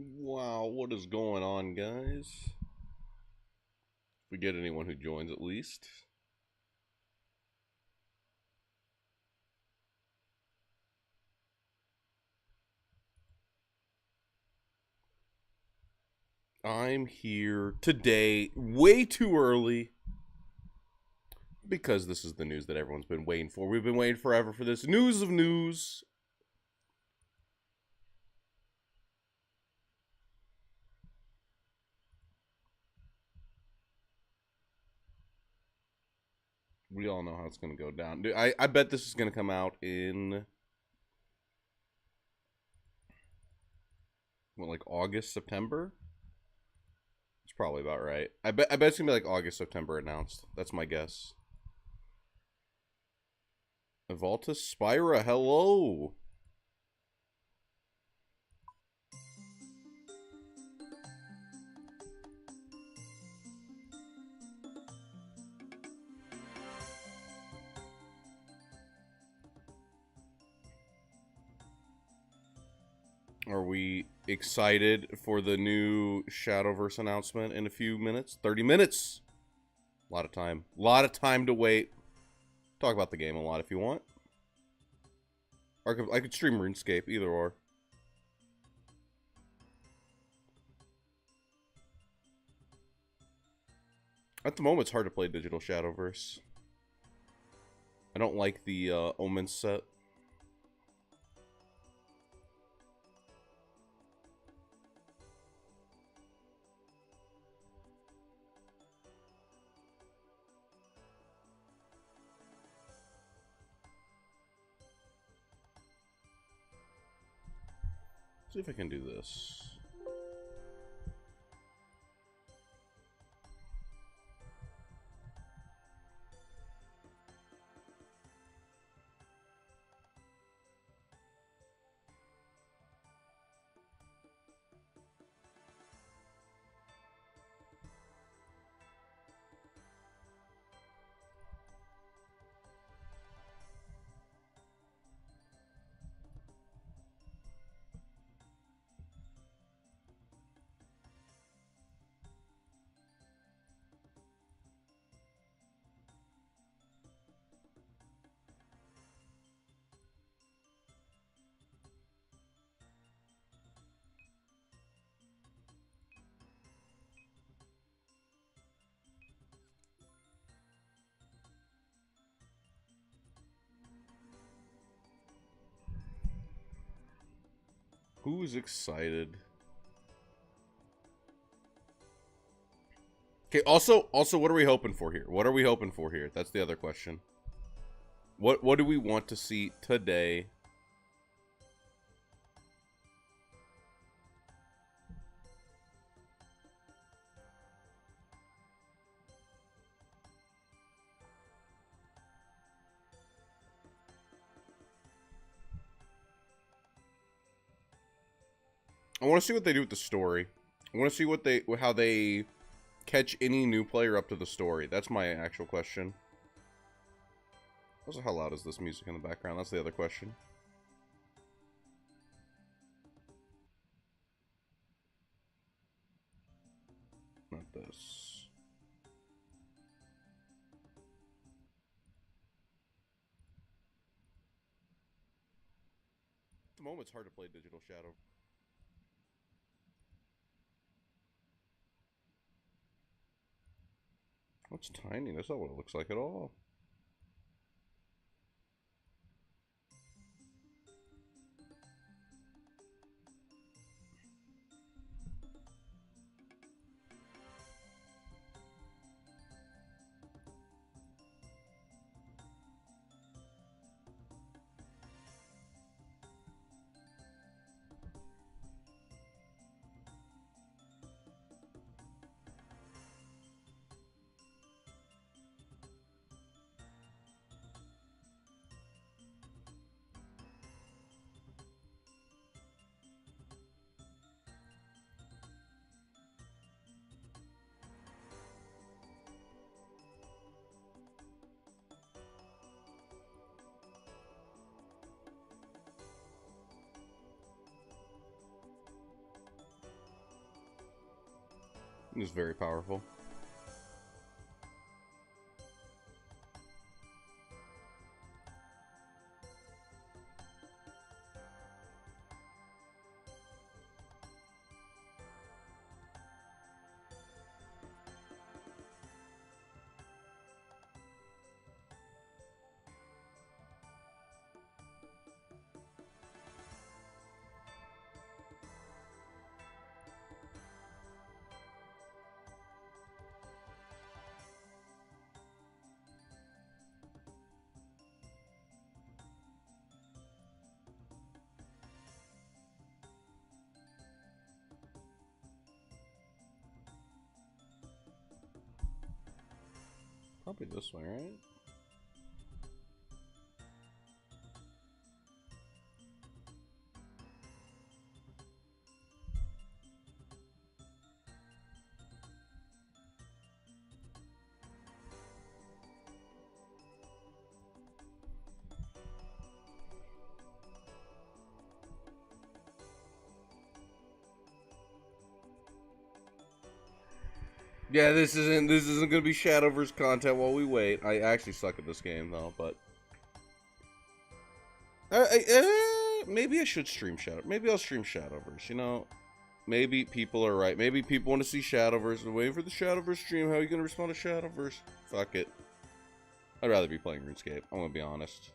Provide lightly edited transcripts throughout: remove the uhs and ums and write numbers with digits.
Wow, what is going on, guys? If we get anyone who joins, at least. I'm here today, way too early, because this is the news that everyone's been waiting for. We've been waiting forever for this. News of news. We all know how it's going to go down. I bet this is going to come out in, what, like August, September? It's probably about right. I bet it's going to be like August, September announced. That's my guess. Evolta Spira, hello. Are we excited for the new Shadowverse announcement in a few minutes? 30 minutes! A lot of time. A lot of time to wait. Talk about the game a lot if you want. Or I could stream RuneScape, either or. At the moment, it's hard to play digital Shadowverse. I don't like the Omen set. See if I can do this. Who's excited? Okay, also, what are we hoping for here? What are we hoping for here? That's the other question. What do we want to see today? I want to see what they do with the story. I want to see how they catch any new player up to the story. That's my actual question. Also, how loud is this music in the background? That's the other question. Not this. At the moment, it's hard to play Digital Shadow. What's tiny? That's not what it looks like at all. It's very powerful. Probably this way, right? Yeah, this isn't gonna be Shadowverse content while we wait. I actually suck at this game though, but maybe I should stream Shadow. Maybe I'll stream Shadowverse. You know, maybe people are right. Maybe people want to see Shadowverse. They're waiting for the Shadowverse stream. How are you gonna respond to Shadowverse? Fuck it. I'd rather be playing RuneScape. I'm gonna be honest.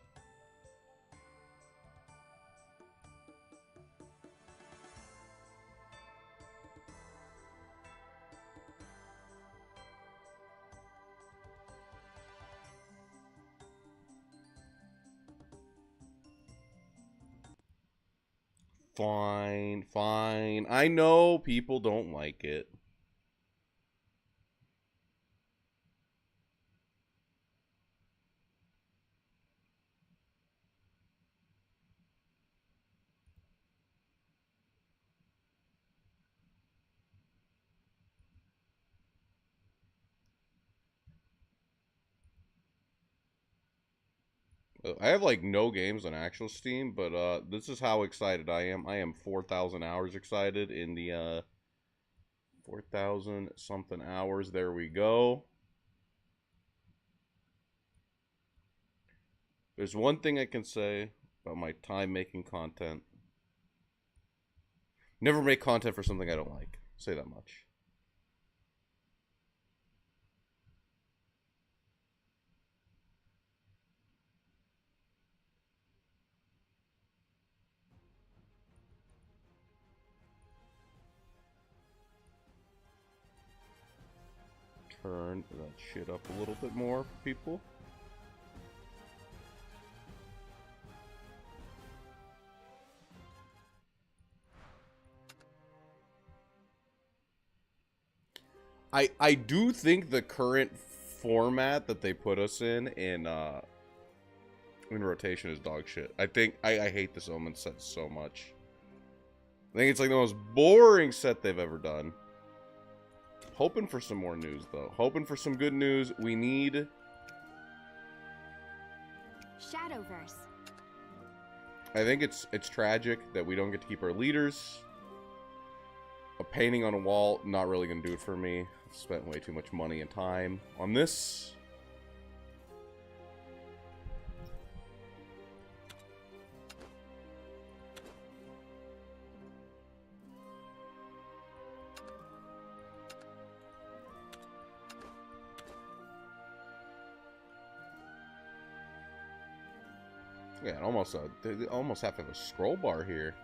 Fine, fine. I know people don't like it. I have like no games on actual Steam, but this is how excited I am. I am 4,000 hours excited in the 4,000 something hours. There we go. There's one thing I can say about my time making content. Never make content for something I don't like. Say that much. Turn that shit up a little bit more for people. I do think the current format that they put us in rotation is dog shit. I hate this Omen set so much. I think it's like the most boring set they've ever done. Hoping for some more news though. Hoping for some good news. We need Shadowverse. I think it's tragic that we don't get to keep our leaders. A painting on a wall, not really gonna do it for me. I've spent way too much money and time on this. Yeah, they almost have to have a scroll bar here.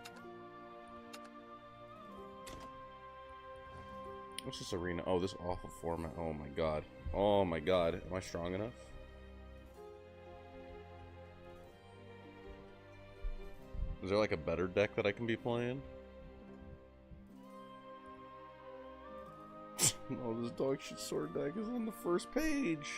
What's this arena? Oh, this awful format. Oh my god. Oh my god. Am I strong enough? Is there like a better deck that I can be playing? Oh, this dog shit sword deck is on the first page.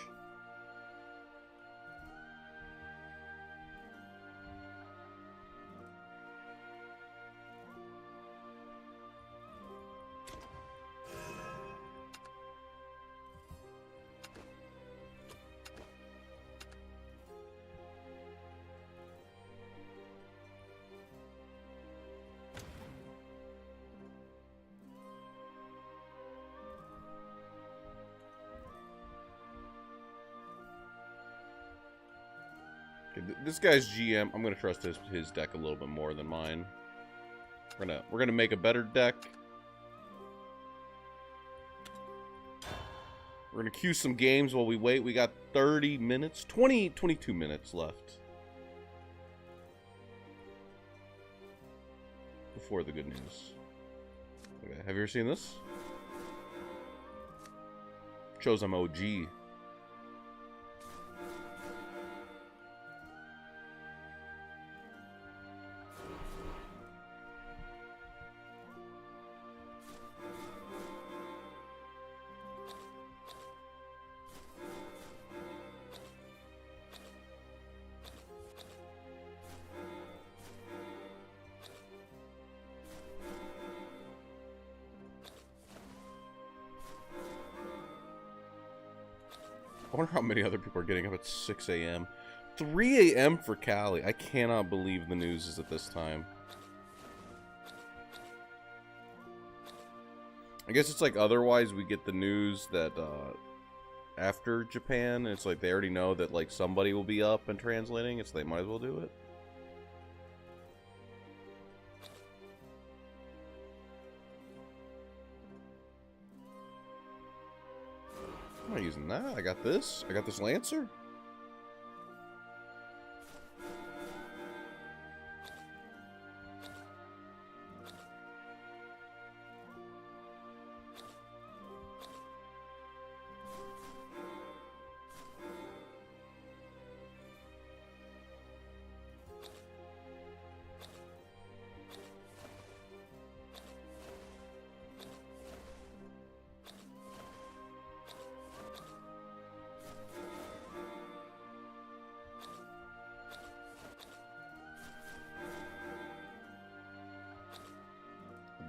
Okay, this guy's GM. I'm gonna trust his deck a little bit more than mine. We're gonna make a better deck. We're gonna queue some games while we wait. We got 30 minutes, 22 minutes left before the good news. Okay, have you ever seen this? Shows I'm OG. I wonder how many other people are getting up at 6 a.m. 3 a.m. for Cali. I cannot believe the news is at this time. I guess it's like otherwise we get the news that after Japan, it's like they already know that like somebody will be up and translating it, so they might as well do it. I'm not using that. I got this. I got this Lancer.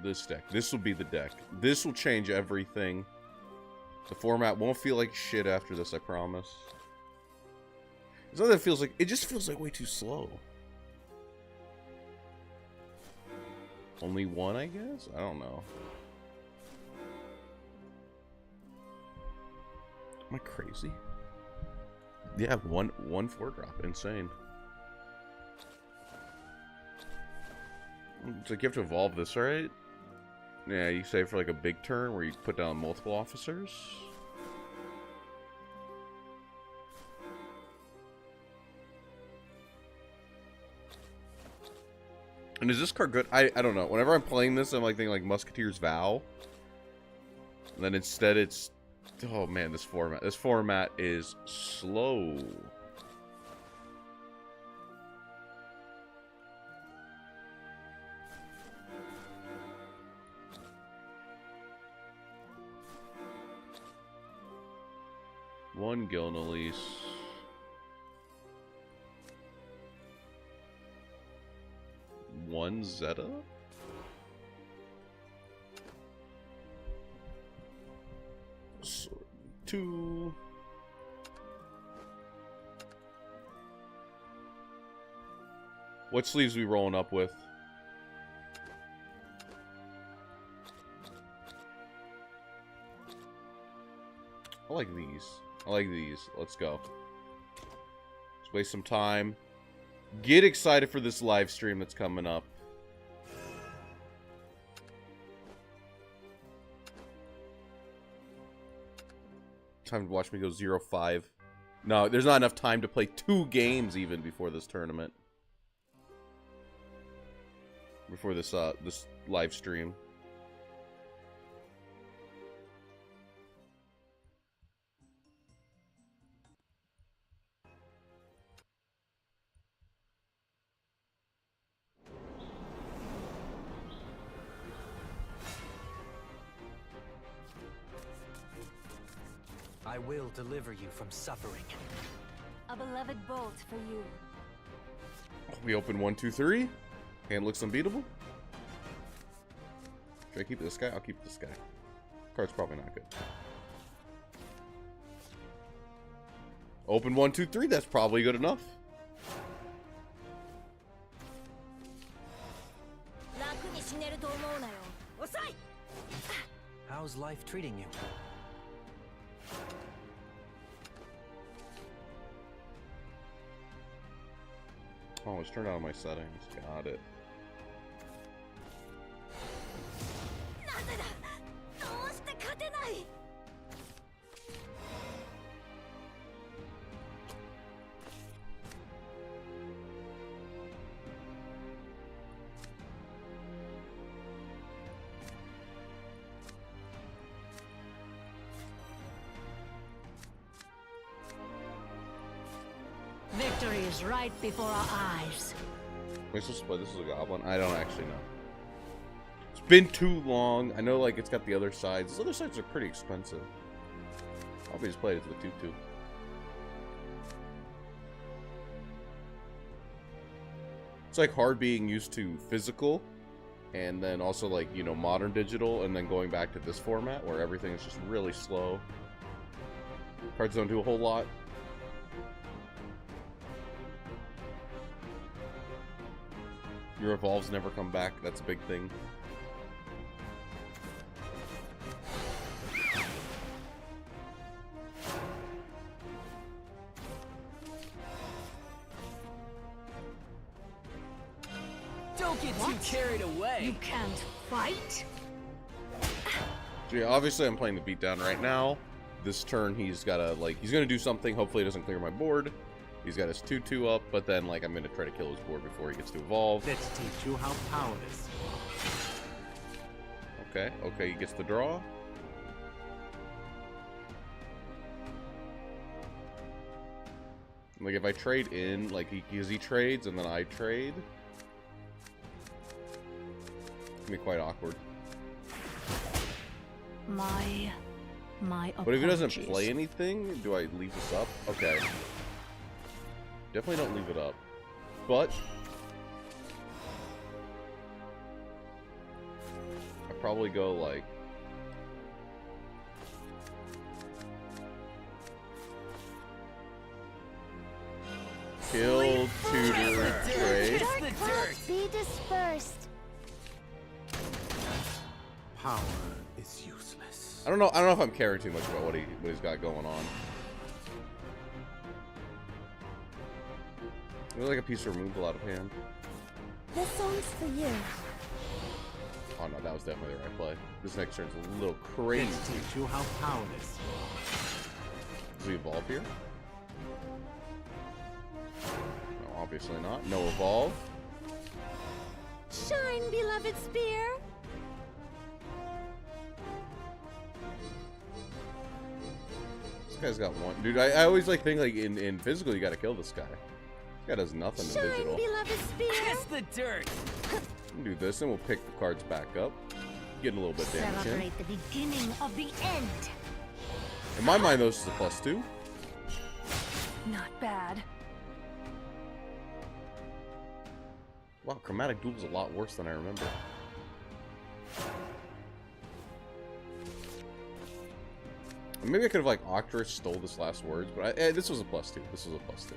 This deck. This will be the deck. This will change everything. The format won't feel like shit after this, I promise. It's not that it feels like... It just feels like way too slow. Only one, I guess? I don't know. Am I crazy? Yeah, one 4-drop. Insane. It's like you have to evolve this, right? Yeah, you save for like a big turn where you put down multiple officers. And is this card good? I don't know. Whenever I'm playing this, I'm like thinking like Musketeer's Vow. And then instead it's... Oh man, this format. This format is slow. One Gilnelise. One Zeta? So, two. What sleeves we rolling up with? I like these. I like these. Let's go. Let's waste some time. Get excited for this live stream that's coming up. Time to watch me go 0-5. No, there's not enough time to play 2 games even before this tournament. Before this this live stream. I will deliver you from suffering. A beloved bolt for you. We open 1, 2, 3. Hand looks unbeatable. Should I keep this guy? I'll keep this guy. Card's probably not good. Open 1, 2, 3. That's probably good enough. How's life treating you? Oh, it's turned out on my settings. Got it. Victory is right before our eyes. Am I supposed to play this as a goblin? I don't actually know. It's been too long. I know, like, it's got the other sides. Those other sides are pretty expensive. I'll probably just play it as the tutu. It's like hard being used to physical, and then also, like, you know, modern digital, and then going back to this format where everything is just really slow. Cards don't do a whole lot. Your evolves never come back. That's a big thing. Don't get What? too carried away. You can't fight? So yeah, obviously I'm playing the beatdown right now. This turn he's gotta, like, he's gonna do something. Hopefully it doesn't clear my board. He's got his 2/2 up, but then, like, I'm gonna try to kill his board before he gets to evolve. Let's teach you how powerless. Okay, okay, he gets the draw. Like, if I trade in, like, he trades and then I trade, it's gonna be quite awkward. My But if he doesn't apologies. play anything, do I leave this up? Okay. Definitely don't leave it up. But I probably go like kill, tutor, trade. Kiss the dirt. Be dispersed. Power is useless. I don't know if I'm caring too much about what he's got going on. I feel like a piece of removal out of hand. This song's for you. Oh no, that was definitely the right play. This next turn's a little crazy. Let's teach you how powerless. Does he evolve here? No, obviously not. No evolve. Shine, beloved spear. This guy's got one. Dude, I always like think like in physical you gotta kill this guy. This guy does nothing in Shine, digital. beloved spear. Kiss the dirt. We can do this and we'll pick the cards back up. Getting a little bit damage in. Celebrate the beginning of the end. In my mind, this is a +2. Not bad. Wow, Chromatic Duel's a lot worse than I remember. Maybe I could have, like, Octress stole this last words, but this was a +2. This was a +2.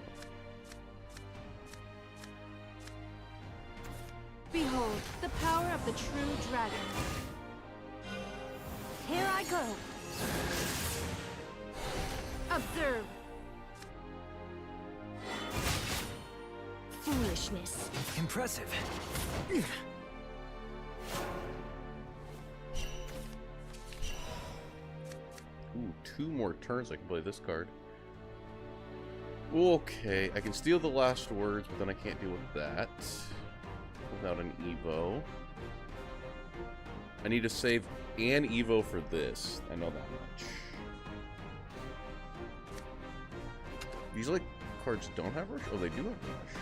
Behold, the power of the true dragon. Here I go. Observe. Foolishness. Impressive. Ooh, 2 more turns I can play this card. Okay, I can steal the last words, but then I can't deal with that without an Evo. I need to save an Evo for this. I know that much. These, like, cards don't have Rush? Oh, they do have Rush.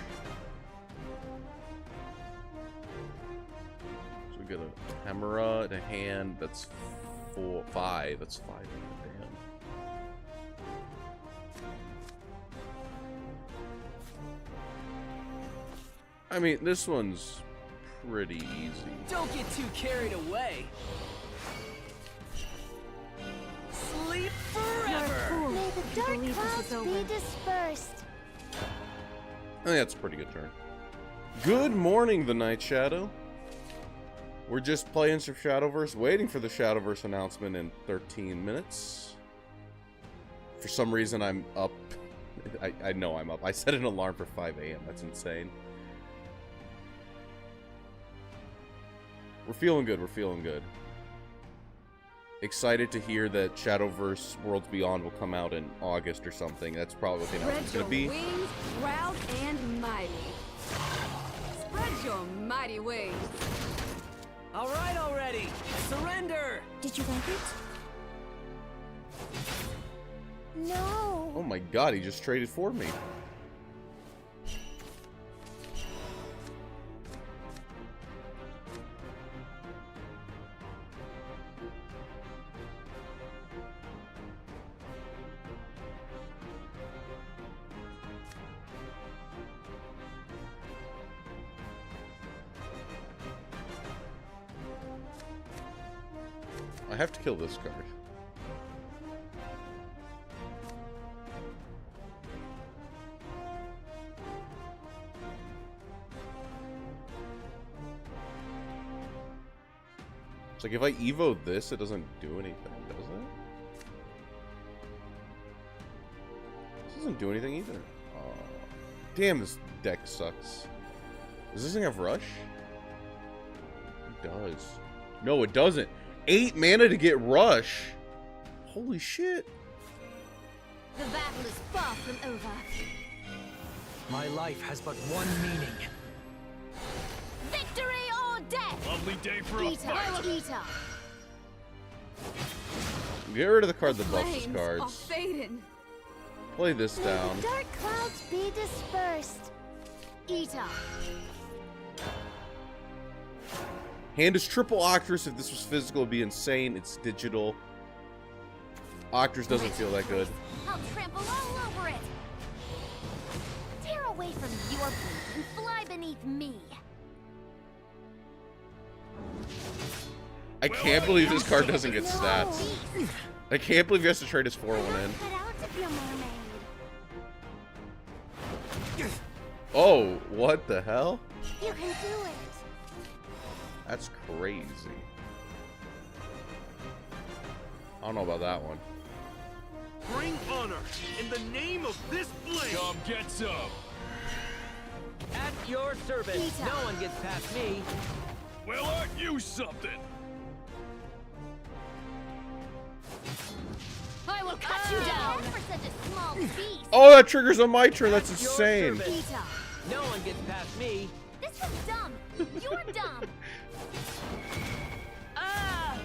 So we get a Hemera to hand. That's 5. That's 5. Damn. I mean, this one's pretty easy. Don't get too carried away. Sleep forever. May the dark believe this clouds is over. be dispersed. I think that's a pretty good turn. Good morning, the Night Shadow. We're just playing some Shadowverse, waiting for the Shadowverse announcement in 13 minutes. For some reason, I'm up. I know I'm up. I set an alarm for 5 a.m. That's insane. We're feeling good. We're feeling good. Excited to hear that Shadowverse Worlds Beyond will come out in August or something. That's probably what they know it's Spread gonna your be. wings, proud and mighty. Spread your mighty wings. All right already. Surrender. Did you like it? No. Oh my god, he just traded for me. I have to kill this card. It's like if I evo this, it doesn't do anything, does it? This doesn't do anything either. Damn, this deck sucks. Does this thing have rush? It does. No, it doesn't. 8 mana to get rush. Holy shit. The battle is far from over. My life has but one meaning. Victory or death! Lovely day for a Eater, fight. Eater. Get rid of the card that buffs his Flames cards. are fading. Play this May down. the dark clouds be dispersed. Eater. Hand is triple Octris. If this was physical, it'd be insane. It's digital. Octris doesn't feel that good. I'll trample all over it. Tear away from your breed and fly beneath me. I can't believe this card doesn't get stats. I can't believe he has to trade his 4-1 in. Cut out to be a mermaid. Oh, what the hell? You can do it. That's crazy. I don't know about that one. Bring honor in the name of this blade. Come get some. At your service. Peter. No one gets past me. Well, aren't you something? I will cut you down. For such a small beast. Oh, that triggers on my turn. That's At your insane. service. Eater. No one gets past me. This was dumb. You're dumb. Ah!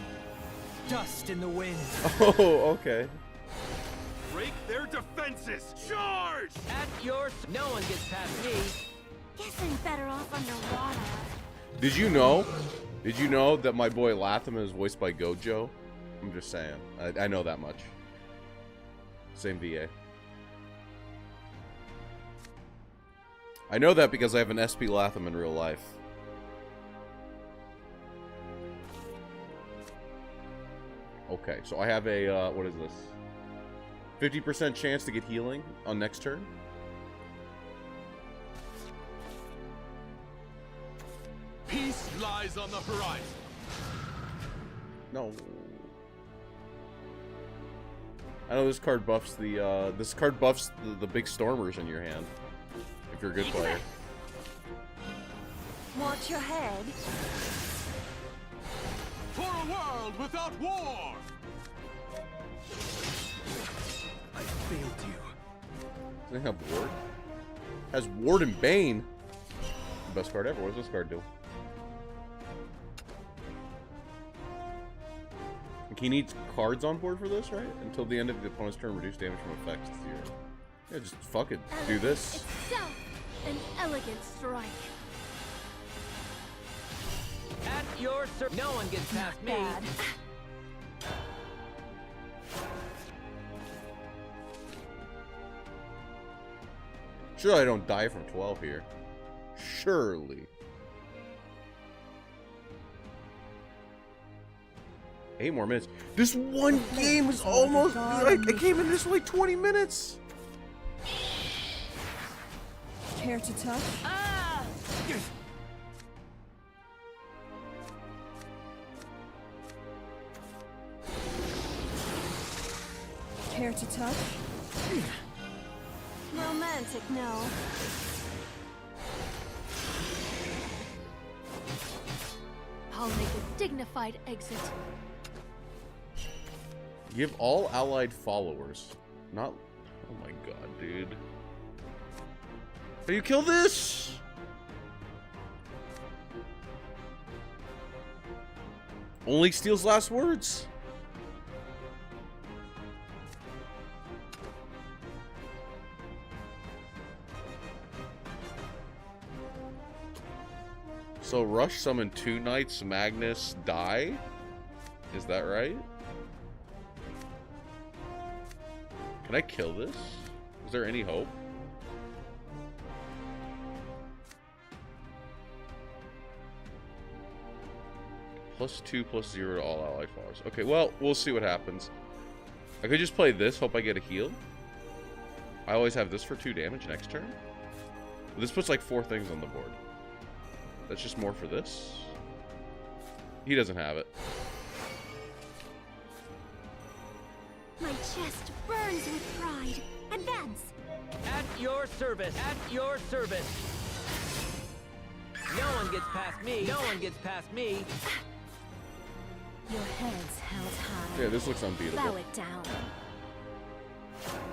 Dust in the wind. Oh, okay. Break their defenses. Charge! At your no one gets past me. Guess I'm better off underwater. Did you know? Did you know that my boy Latham is voiced by Gojo? I'm just saying. I know that much. Same VA. I know that because I have an SP Latham in real life. Okay, so I have a, what is this? 50% chance to get healing on next turn. Peace lies on the horizon. No. I know this card buffs the, the big stormers in your hand. If you're a good player. Watch your head. For a world without war. I failed you. Does it have Ward? Has Ward and Bane. Best card ever. What does this card do? He needs cards on board for this, right? Until the end of the opponent's turn, reduce damage from effects this year. Yeah, just fuck it. Do this. Itself, an elegant strike. At your service. No one gets past me. Bad. Surely I don't die from 12 here. Surely. 8 more minutes. This one game is almost... I came in this for like 20 minutes. Care to touch? Ah! Care to touch? Romantic, no. I'll make a dignified exit. Give all allied followers. Not... Oh my god, dude. How you kill this? Only steals last words. So rush summon 2 knights, Magnus, die? Is that right? Can I kill this? Is there any hope? +2/+0 to all allied followers. Okay, well, we'll see what happens. I could just play this, hope I get a heal. I always have this for 2 damage next turn. This puts like 4 things on the board. That's just more for this. He doesn't have it. My chest burns with pride. Advance! At your service. At your service. No one gets past me. No one gets past me. Your head's held high. Yeah, this looks unbeatable. Bow it down.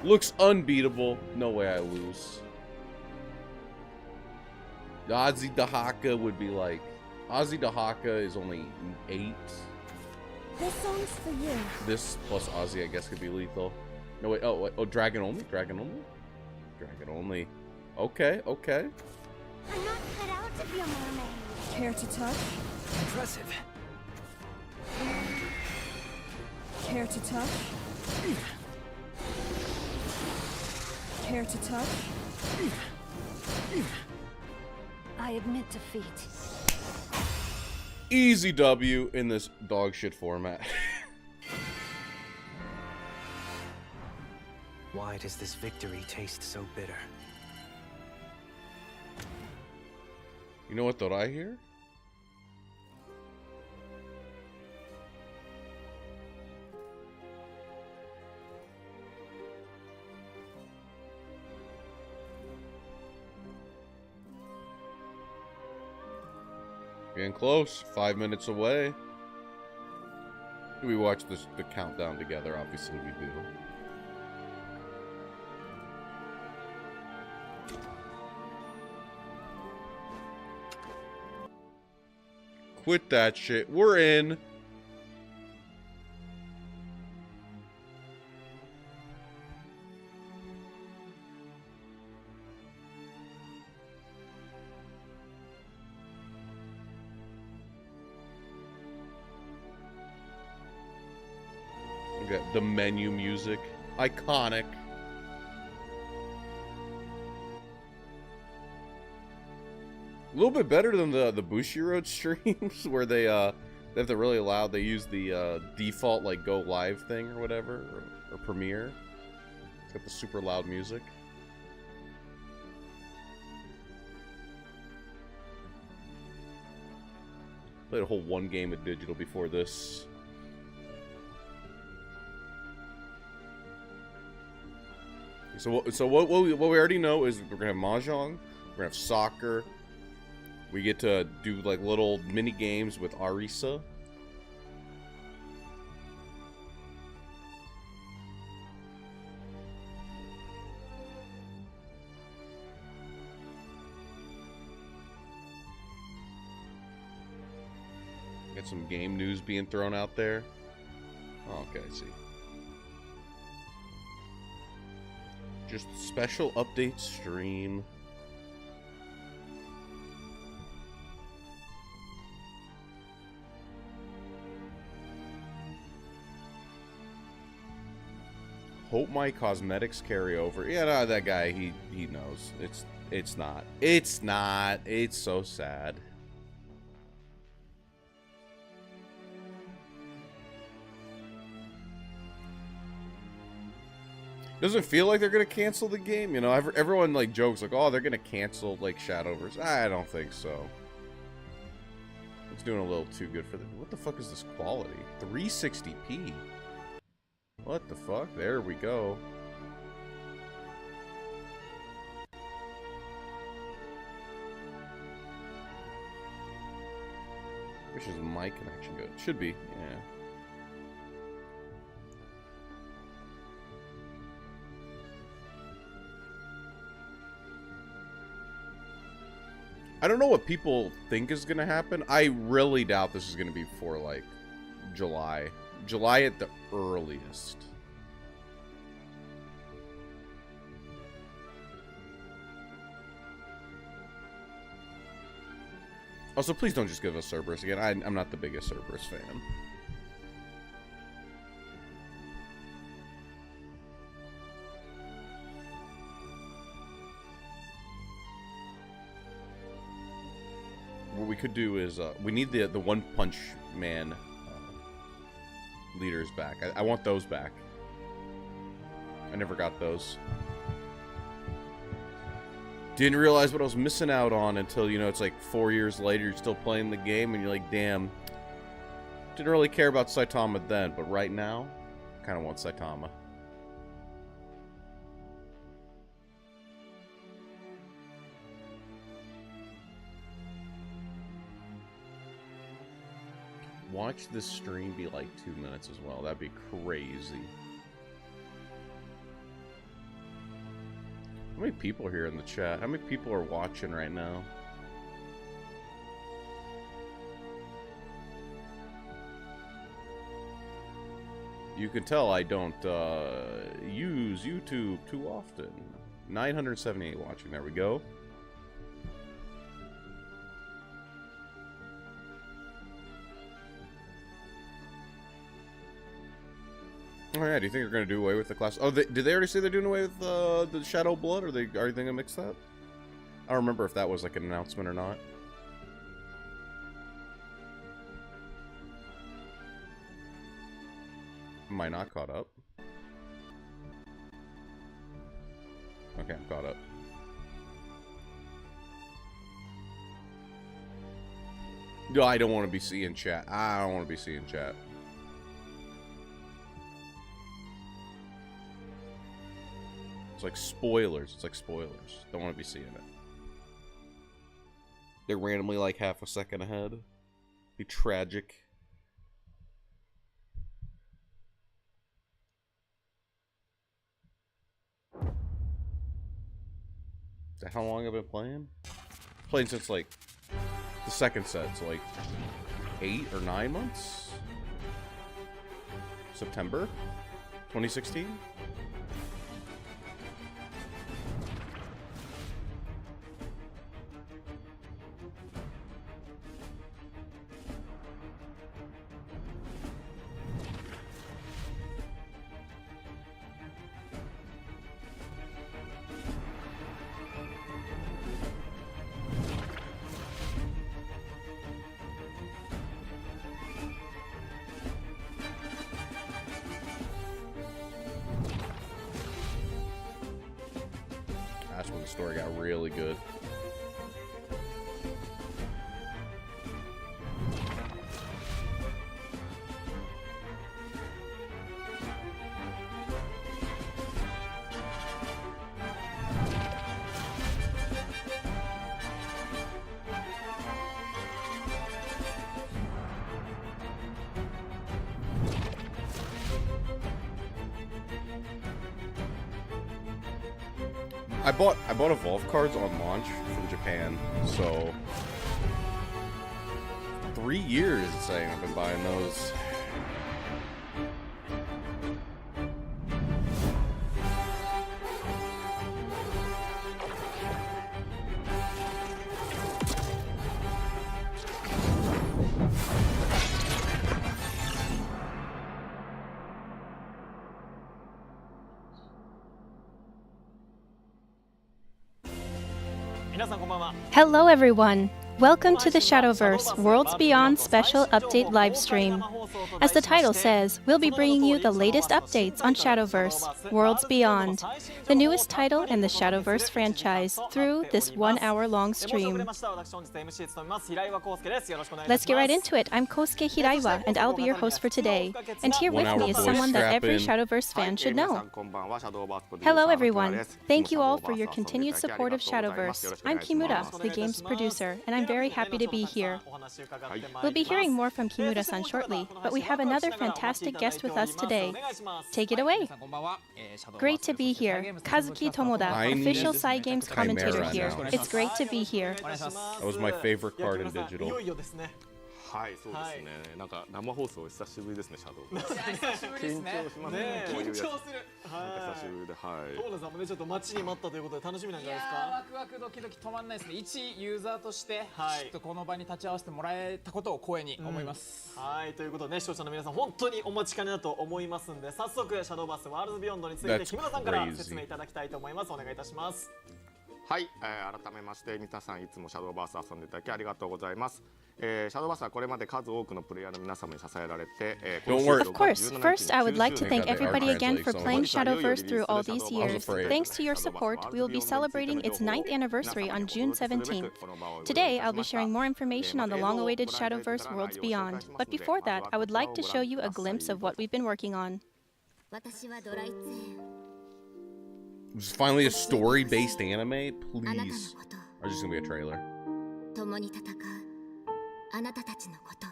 Looks unbeatable. No way I lose. Ozzy Dahaka would be like... Ozzy Dahaka is only 8. This song's for you. This plus Ozzy, I guess, could be lethal. No, wait. Oh, wait. Oh, Dragon only? Dragon only? Dragon only. Okay, okay. I'm not cut out to be a mermaid. Care to touch? Impressive. Care to touch? Care to touch? I admit defeat. Easy W in this dog shit format. Why does this victory taste so bitter? You know what thought I hear? Getting close. 5 minutes away. We watch the countdown together. Obviously, we do. Quit that shit. We're in. Okay, the menu music. Iconic. A little bit better than the Bushiroad streams where they have to really loud. They use the default like go live thing or whatever or Premiere. It's got the super loud music. Played a whole 1 game of digital before this. So what we already know is we're gonna have mahjong, we're gonna have soccer. We get to do like little mini games with Arisa. Got some game news being thrown out there. Oh, okay, I see. Just special update stream. Hope my cosmetics carry over. Yeah, no, that guy, he knows. It's not. It's not. It's so sad. Doesn't feel like they're gonna cancel the game, you know. Everyone like jokes like, "Oh, they're gonna cancel like Shadowverse." I don't think so. It's doing a little too good for them. What the fuck is this quality? 360p. What the fuck? There we go. Which is my connection good? Should be, yeah. I don't know what people think is gonna happen. I really doubt this is gonna be before, like, July. July at the earliest. Also, please don't just give us Cerberus again. I'm not the biggest Cerberus fan. What we could do is, we need the One Punch Man leaders back. I want those back. I never got those. Didn't realize what I was missing out on until, you know, it's like 4 years later, you're still playing the game, and you're like, damn. Didn't really care about Saitama then, but right now, kind of want Saitama. Watch this stream be like 2 minutes as well. That'd be crazy. How many people are here in the chat? How many people are watching right now? You can tell I don't use YouTube too often. 978 watching. There we go. Oh yeah, do you think they're going to do away with the class? Oh, did they already say they're doing away with the Shadow Blood? Are you going to mix that? I don't remember if that was like an announcement or not. Am I not caught up? Okay, I'm caught up. No, I don't want to be seeing chat. I don't want to be seeing chat. It's like spoilers. It's like spoilers. Don't want to be seeing it. They're randomly like half a second ahead. Be tragic. Is that how long I've been playing? Playing since like the second set, so like 8 or 9 months? September 2016? That's when the story got really good. I bought Evolve cards on launch from Japan, so 3 years it's saying I've been buying those. Hello everyone! Welcome to the Shadowverse Worlds Beyond Special Update livestream. As the title says, we'll be bringing you the latest updates on Shadowverse Worlds Beyond, the newest title in the Shadowverse franchise, through this 1 hour long stream. Let's get right into it. I'm Kosuke Hiraiwa, and I'll be your host for today. And here with me is someone that every Shadowverse fan should know. Hello everyone! Thank you all for your continued support of Shadowverse. I'm Kimura, the game's producer, and I'm very happy to be here. We'll be hearing more from Kimura-san shortly, but we have another fantastic guest with us today. Take it away. Great to be here. Kazuki Tomoda, official Cygames commentator here. It's great to be here. That was my favorite card in digital. はい、そうですね。なんか生放送久しぶりですね、シャドウ。緊張しますね。緊張する。久しぶりで、はい。友田さんもね、ちょっと待ちに待ったということで楽しみなんじゃないですか。ワクワクドキドキ止まんないですね。一ユーザーとしてきっとこの場に立ち会わせてもらえたことを光栄に思います。はい、ということでね、視聴者の皆さん本当にお待ちかねだと思いますんで、早速シャドーバースワールドビヨンドについて木村さんから説明いただきたいと思います。お願いいたします。はい、改めまして皆さんいつもシャドーバース遊んでいただきありがとうございます。シャドーバースはこれまで数多くのプレイヤーの皆様に支えられて、Of course, first I would like to thank everybody again for playing Shadowverse through all these years. Thanks to your support, we will be celebrating its 9th anniversary on June 17th. Today, I'll be sharing more information on the long-awaited Shadowverse Worlds Beyond. But before that, I would like to show you a glimpse of what we've been working on. It's finally a story-based anime? Please. Or is this gonna be a trailer? あなたたちのこと。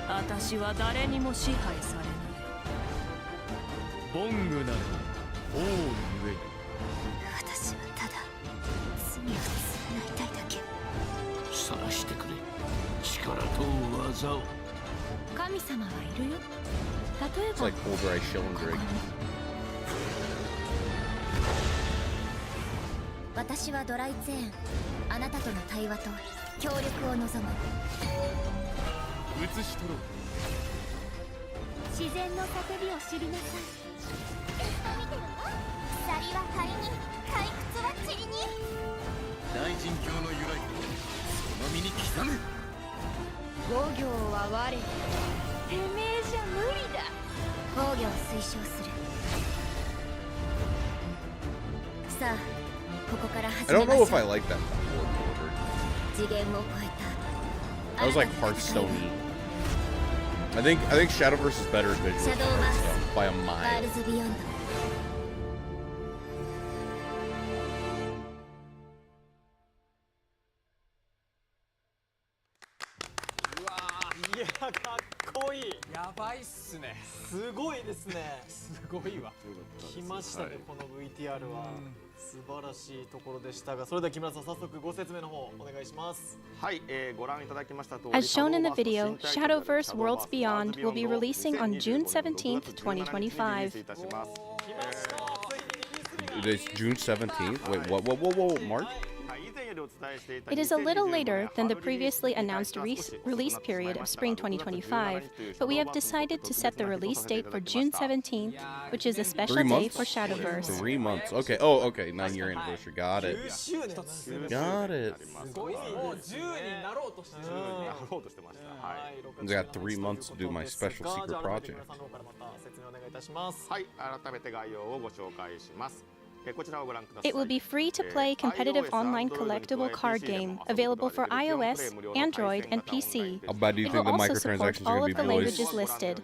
私は誰にも支配されない。ボングなれ王ゆえに。私はただ罪を償いたいだけ。晒してくれ。力と技を。神様はいるよ。例え It's ば like Cold Eye Shilling 私はドライツェーン。あなたとの対話と協力を望む。映しとろう。自然の叫びを知りなさい。見てるわ。鎖は肺に、退屈は塵に。大神教の由来、その身に刻む。五行は我。てめえじゃ無理だ。防御を推奨する。さあ、ここから始 I め don't ま know し if ょ I う。 like that order. 次元を超えた。 That was like Hearthstone-y. I think Shadowverse is better at visual Shadowverse stuff by a ワー mile. ルズビヨンド。いや、かっこいい。やばいっすね。すごいですね。すごいわ。来ましたね、この VTR は。素晴らしいところでしたが、それでは木村さん、早速ご説明の方お願いします。はい、ご覧いただきました通り、 As shown in the video, Shadowverse Worlds Beyond will be releasing on June 17th, 2025. It is June 17th. Wait, what? March? It is a little later than the previously announced release period of spring 2025, but we have decided to set the release date for June 17th, which is a special day for Shadowverse. 3 months. Okay. Oh, okay. 9-year anniversary. Got it. Got it. もう10になろうとしてる。I got 3 months to do my special secret project. はい、改めて概要をご紹介します。 It will be free to play competitive online collectible card game available for iOS, Android, and PC. How bad do you It think will the also support microtransactions are all going of to the be voiced? languages listed.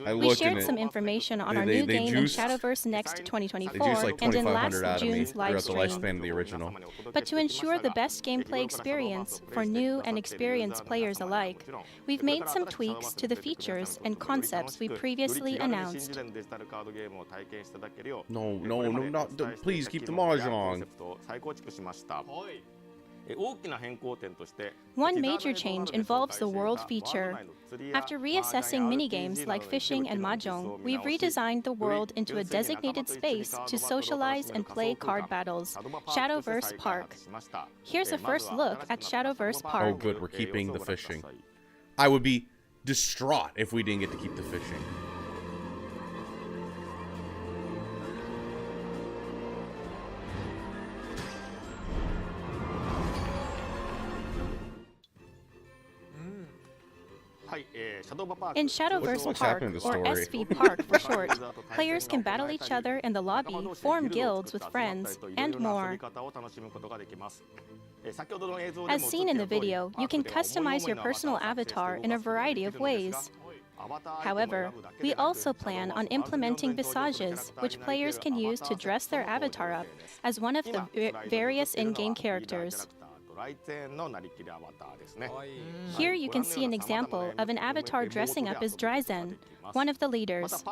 I We looked in shared it. some information on our They new game in juiced- Shadowverse Next They 2024 juiced like and in 2,500 last out of me June's live throughout the lifespan stream. of the original. But to ensure the best gameplay experience for new and experienced players alike, we've made some tweaks to the features and concepts we previously announced. No, please keep the mahjong. One major change involves the world feature. After reassessing minigames like fishing and mahjong, we've redesigned the world into a designated space to socialize and play card battles, Shadowverse Park. Here's a first look at Shadowverse Oh, Park. good. We're keeping the fishing. I would be distraught if we didn't get to keep the fishing. In Shadowverse What's Park, happening to the or story? SV Park for short, players can battle each other in the lobby, form guilds with friends, and more. As seen in the video, you can customize your personal avatar in a variety of ways. However, we also plan on implementing visages, which players can use to dress their avatar up as one of the various in-game characters. Here you can see an example of an avatar dressing up as Dryzen, one of the leaders.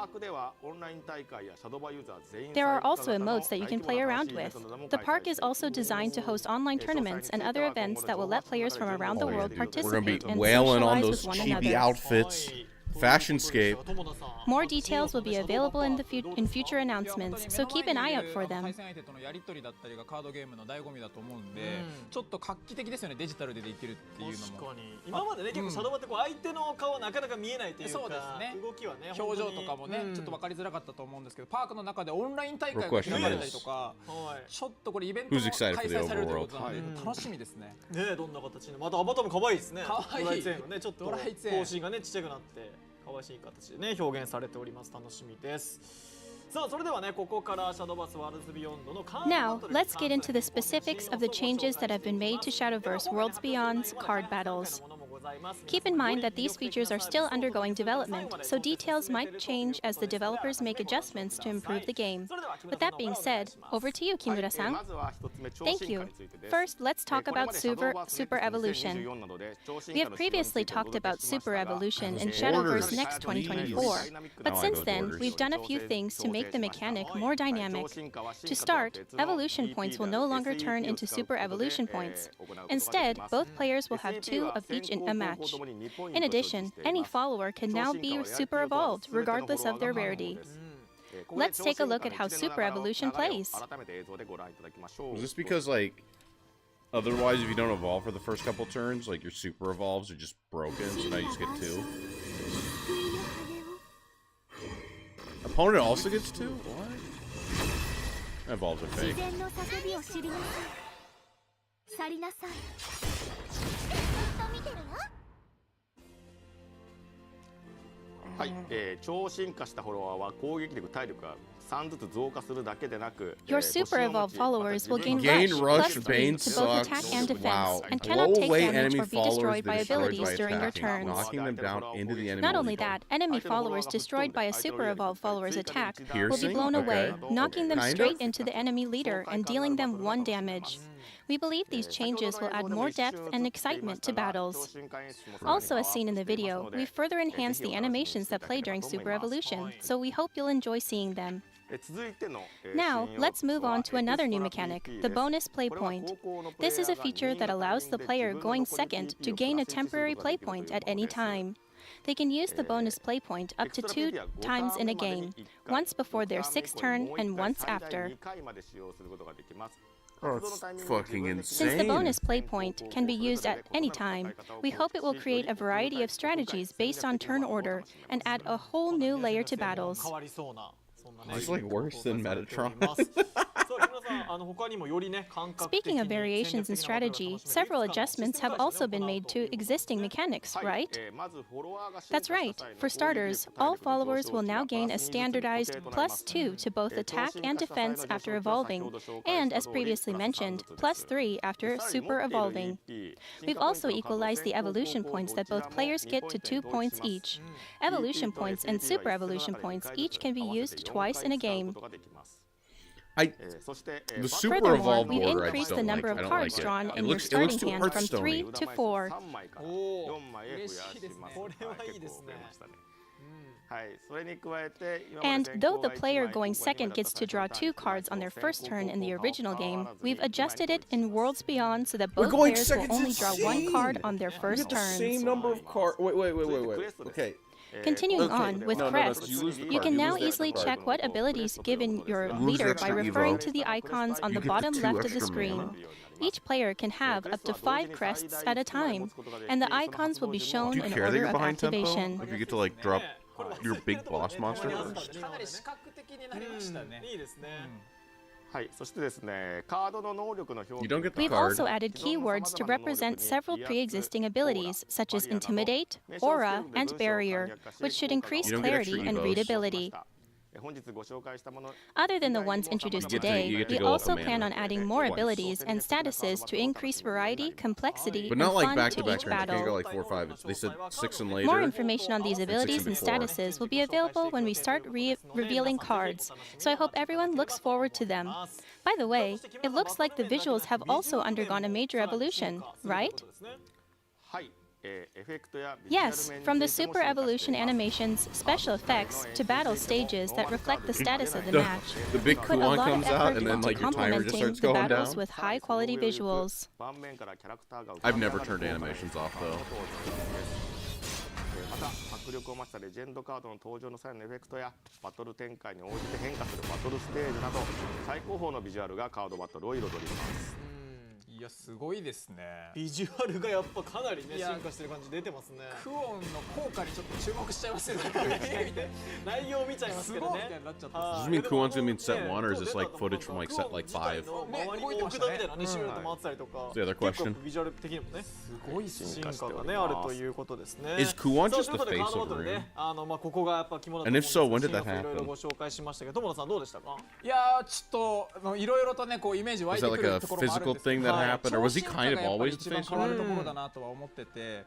There are also emotes that you can play around with. The park is also designed to host online tournaments and other events that will let players from around the world participate and wailing on socialize those with one cheapy another. outfits. Fashionscape. More details will be available in future announcements, so keep an eye out for them. 対戦相手とのやり取りだったりがカードゲームの醍醐味だと思うんで、ちょっと画期的ですよね、デジタルでできるっていうのも。確かに今までね、結構シャドーバってこう相手の顔はなかなか見えないというか、そうですね、動きはね、表情とかもね、ちょっと分かりづらかったと思うんですけど、パークの中でオンライン大会が開かれたりとか、ちょっとこれイベントも開催されるということなので楽しみですね。ね、どんな形で、またアバターも可愛いですね。可愛い。ドライツェーンのね、ちょっと頭身がねちっちゃくなって。可愛い形でね表現されております。楽しみです。さあそれではねここからシャドーバースワールズビヨンドのカード Now, let's get into the specifics of the changes that have been made to Shadowverse Worlds Beyond's card battles. Keep in mind that these features are still undergoing development, so details might change as the developers make adjustments to improve the game. With that being said, over to you, Kimura-san. Thank you. First, let's talk about Super Evolution. We have previously talked about Super Evolution in Shadowverse Next 2024, but since then, we've done a few things to make the mechanic more dynamic. To start, evolution points will no longer turn into Super Evolution points. Instead, both players will have 2 of each in a match. In addition, any follower can now be super evolved, regardless of their rarity. Let's take a look at how Super Evolution plays. Is this because, like, otherwise if you don't evolve for the first couple turns, like your super evolves are just broken, so now you just get 2? Opponent also gets 2? What? Evolves are fake. はい、超進化したフォロワーは攻撃力、体力が3ずつ増加するだけでなく、 Your super evolved followers will gain rush plus 3 to both attack and defense, and cannot take damage or be destroyed by abilities during their turns. Not only that, enemy followers destroyed by a super evolved follower's attack will be blown away, knocking them straight into the enemy leader and dealing them 1 damage. We believe these changes will add more depth and excitement to battles. Also, as seen in the video, we further enhanced the animations that play during Super Evolution, so we hope you'll enjoy seeing them. Now, let's move on to another new mechanic, the bonus play point. This is a feature that allows the player going second to gain a temporary play point at any time. They can use the bonus play point up to 2 times in a game, once before their 6th turn and once after. Oh, it's fucking insane. Since the bonus play point can be used at any time, we hope it will create a variety of strategies based on turn order and add a whole new layer to battles. It's like worse than Metatron. Speaking of variations in strategy, several adjustments have also been made to existing mechanics, right? That's right. For starters, all followers will now gain a standardized +2 to both attack and defense after evolving, and as previously mentioned, +3 after super evolving. We've also equalized the evolution points that both players get to 2 points each. Evolution points and super evolution points each can be used twice in a game. The super Furthermore, evolved we've order increased I the don't number like. of I don't cards like drawn it. in It your looks starting too hand from Hearthstone-y. 3 to 4. 嬉しいですね。これはいいですね。 And though the player going second gets to draw 2 cards on their first turn in the original game, we've adjusted it in Worlds Beyond so that both players will only draw 1 card on their first turns. Same number of cards. Wait. Okay. Continuing on with crests, you can now easily check what abilities given your leader by referring to the icons on the bottom left of the screen. Each player can have up to 5 crests at a time, and the icons will be shown in order of activation. If you get to like drop your big boss monster first. かなり視覚的になりましたね。いいですね。 はい、そしてですね、カードの能力の表 You don't get the We've card. also added keywords to represent several pre-existing abilities, such as Intimidate, Aura, and Barrier, which should increase You don't get clarity extra and evos. readability. Other than the ones introduced today, we also plan on adding more abilities and statuses to increase variety, complexity, But not and like fun back to to back each turns. You can't go battle. like 4 or 5. They said 6 and later. More information on these abilities and before. statuses will be available when we start revealing cards, so I hope everyone looks forward to them. By the way, it looks like the visuals have also undergone a major evolution, right? Yes, from the Super Evolution animations, special effects, to battle stages that reflect the status of the match. The big Put a Kuon lot comes of out effort and then into like your timer just complementing starts the going battles down. with high-quality visuals. I've never turned animations off though. また迫力を増したレジェンドカードの登場の際のエフェクトやバトル展開に応じて変化するバトルステージなど最高峰のビジュアルがカードバトルを彩ります。いやすごいですね。ビジュアルがやっぱかなりね進化してる感じ出てますね。クオンの効果にちょっと注目しちゃいますよね。内容見ちゃいますけどね。Does this mean Kuon's gonna mean set 1 or is this like footage from like set like 5? 周りに奥田みたいなねシュート回ってたりとか。The other question. ビジュアル的にもねすごい進化がねあるということですね。Is Kuon just the face of the ring? まあここがやっぱ肝だと思うん And で if す so, け when ど did that いろいろご happen? 紹介しましたけど友野さんどうでしたか？いやちょっといろいろとねこうイメージ湧い Was て that く like る a ところもあるん physical ですけ thing ど、 that happened, or was he 超 kind 進 of 化がやっぱり always 一 the 番 face 変 of わ the ると ring? ころだなとは思ってて。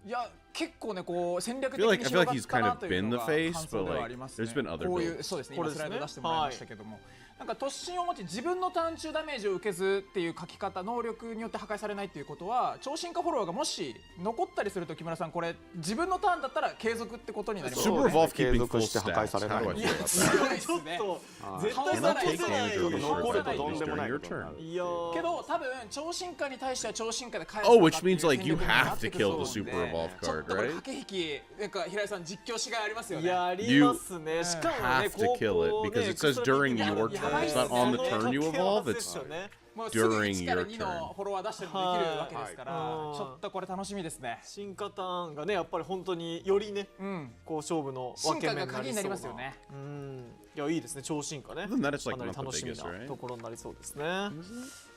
いや結構ねこう戦略 I 的 feel に like 広がっ he's た kind な of とい been うの the が face, 感 but 想ではあ like りますね。 there's been other こういう builds. そうですね今スライド出してもらいましたけども。なんか突進を持ち自分のターン中ダメージを受けずっていう書き方能力によって破壊されないっていうことは超進化フォロワーがもし残ったりすると木村さんこれ自分のターンだったら継続ってことになります。 Super Evolve 継 keeping 続 full して破壊さ stats. れ How ない do I い feel や about ち that? ょっと絶対 Cannot 残 take せない damage よ or be 残る destroyed と by とんで enemies もない during こ your とにな turn. る。いやーけど多分超進化に対しては超進化で返す Oh, which means like you have to kill the super evolve ちょっ card, とこれ right? 駆け引きなんか平井さん実況しがいありますよね。やりますね。しかもね have to kill it because it says during your turn. It's not on the turn you evolve, it's もうすぐ during 1から your 2の turn. フォロワー出したりもできるわけですからちょっとこれ楽しみですね。進化ターンがねやっぱり本当によりねこう勝負の分け目になりそうな。進化が鍵になりますよね。いやいいですね超進化ね。 Other than that, it's like かなり not the 楽しみ biggest, な right? ところになりそうですね。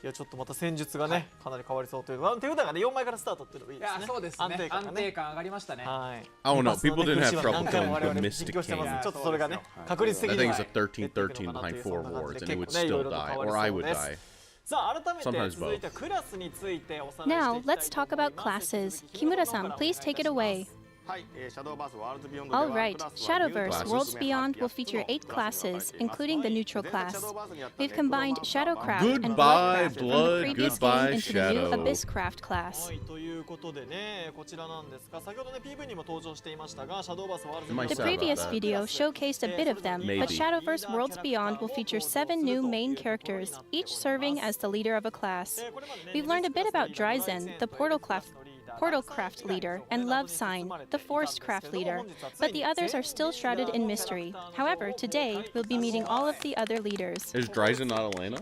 いやちょっとまた戦術がねかなり変わりそうという手札がね4枚からスタートっていうのがいいですね。いやそうですね。安定感上がりましたね。はい。 Oh no, people didn't have trouble 何回も killing 我々 the 実 Mystic 況してます。 King. ちょっとそれがね確率的 I に think は it's a 13-13 behind 4 wards, and it would still die, or I would die. さあ改めて Sometimes 続いて both. クラスについておさらいして Now, いきたい let's と talk 思い about ます。 classes. Kimura-san, please take it away. はいシャドーバースワールドビヨンドでは Alright, クラスはニュートラル Shadowverse の Worlds Beyond will feature 8 classes, including the neutral class. We've combined Shadowcraft and Goodbye, Bloodcraft from the blood, previous goodbye, game into the new shadow. Abysscraft class. はいということでねこちらなんですが先ほどね PV にも登場していましたがシャドーバースワールド Am I The sad about previous that? video showcased a bit of them, Maybe. but Shadowverse Worlds Beyond will feature 7 new main characters, each serving as the leader of a class. We've learned a bit about Dryzen, the Portalcraft leader, and Love Sign, the Forestcraft leader, but the others are still shrouded in mystery. However, today, we'll be meeting all of the other leaders. Is Dryzen not Elena?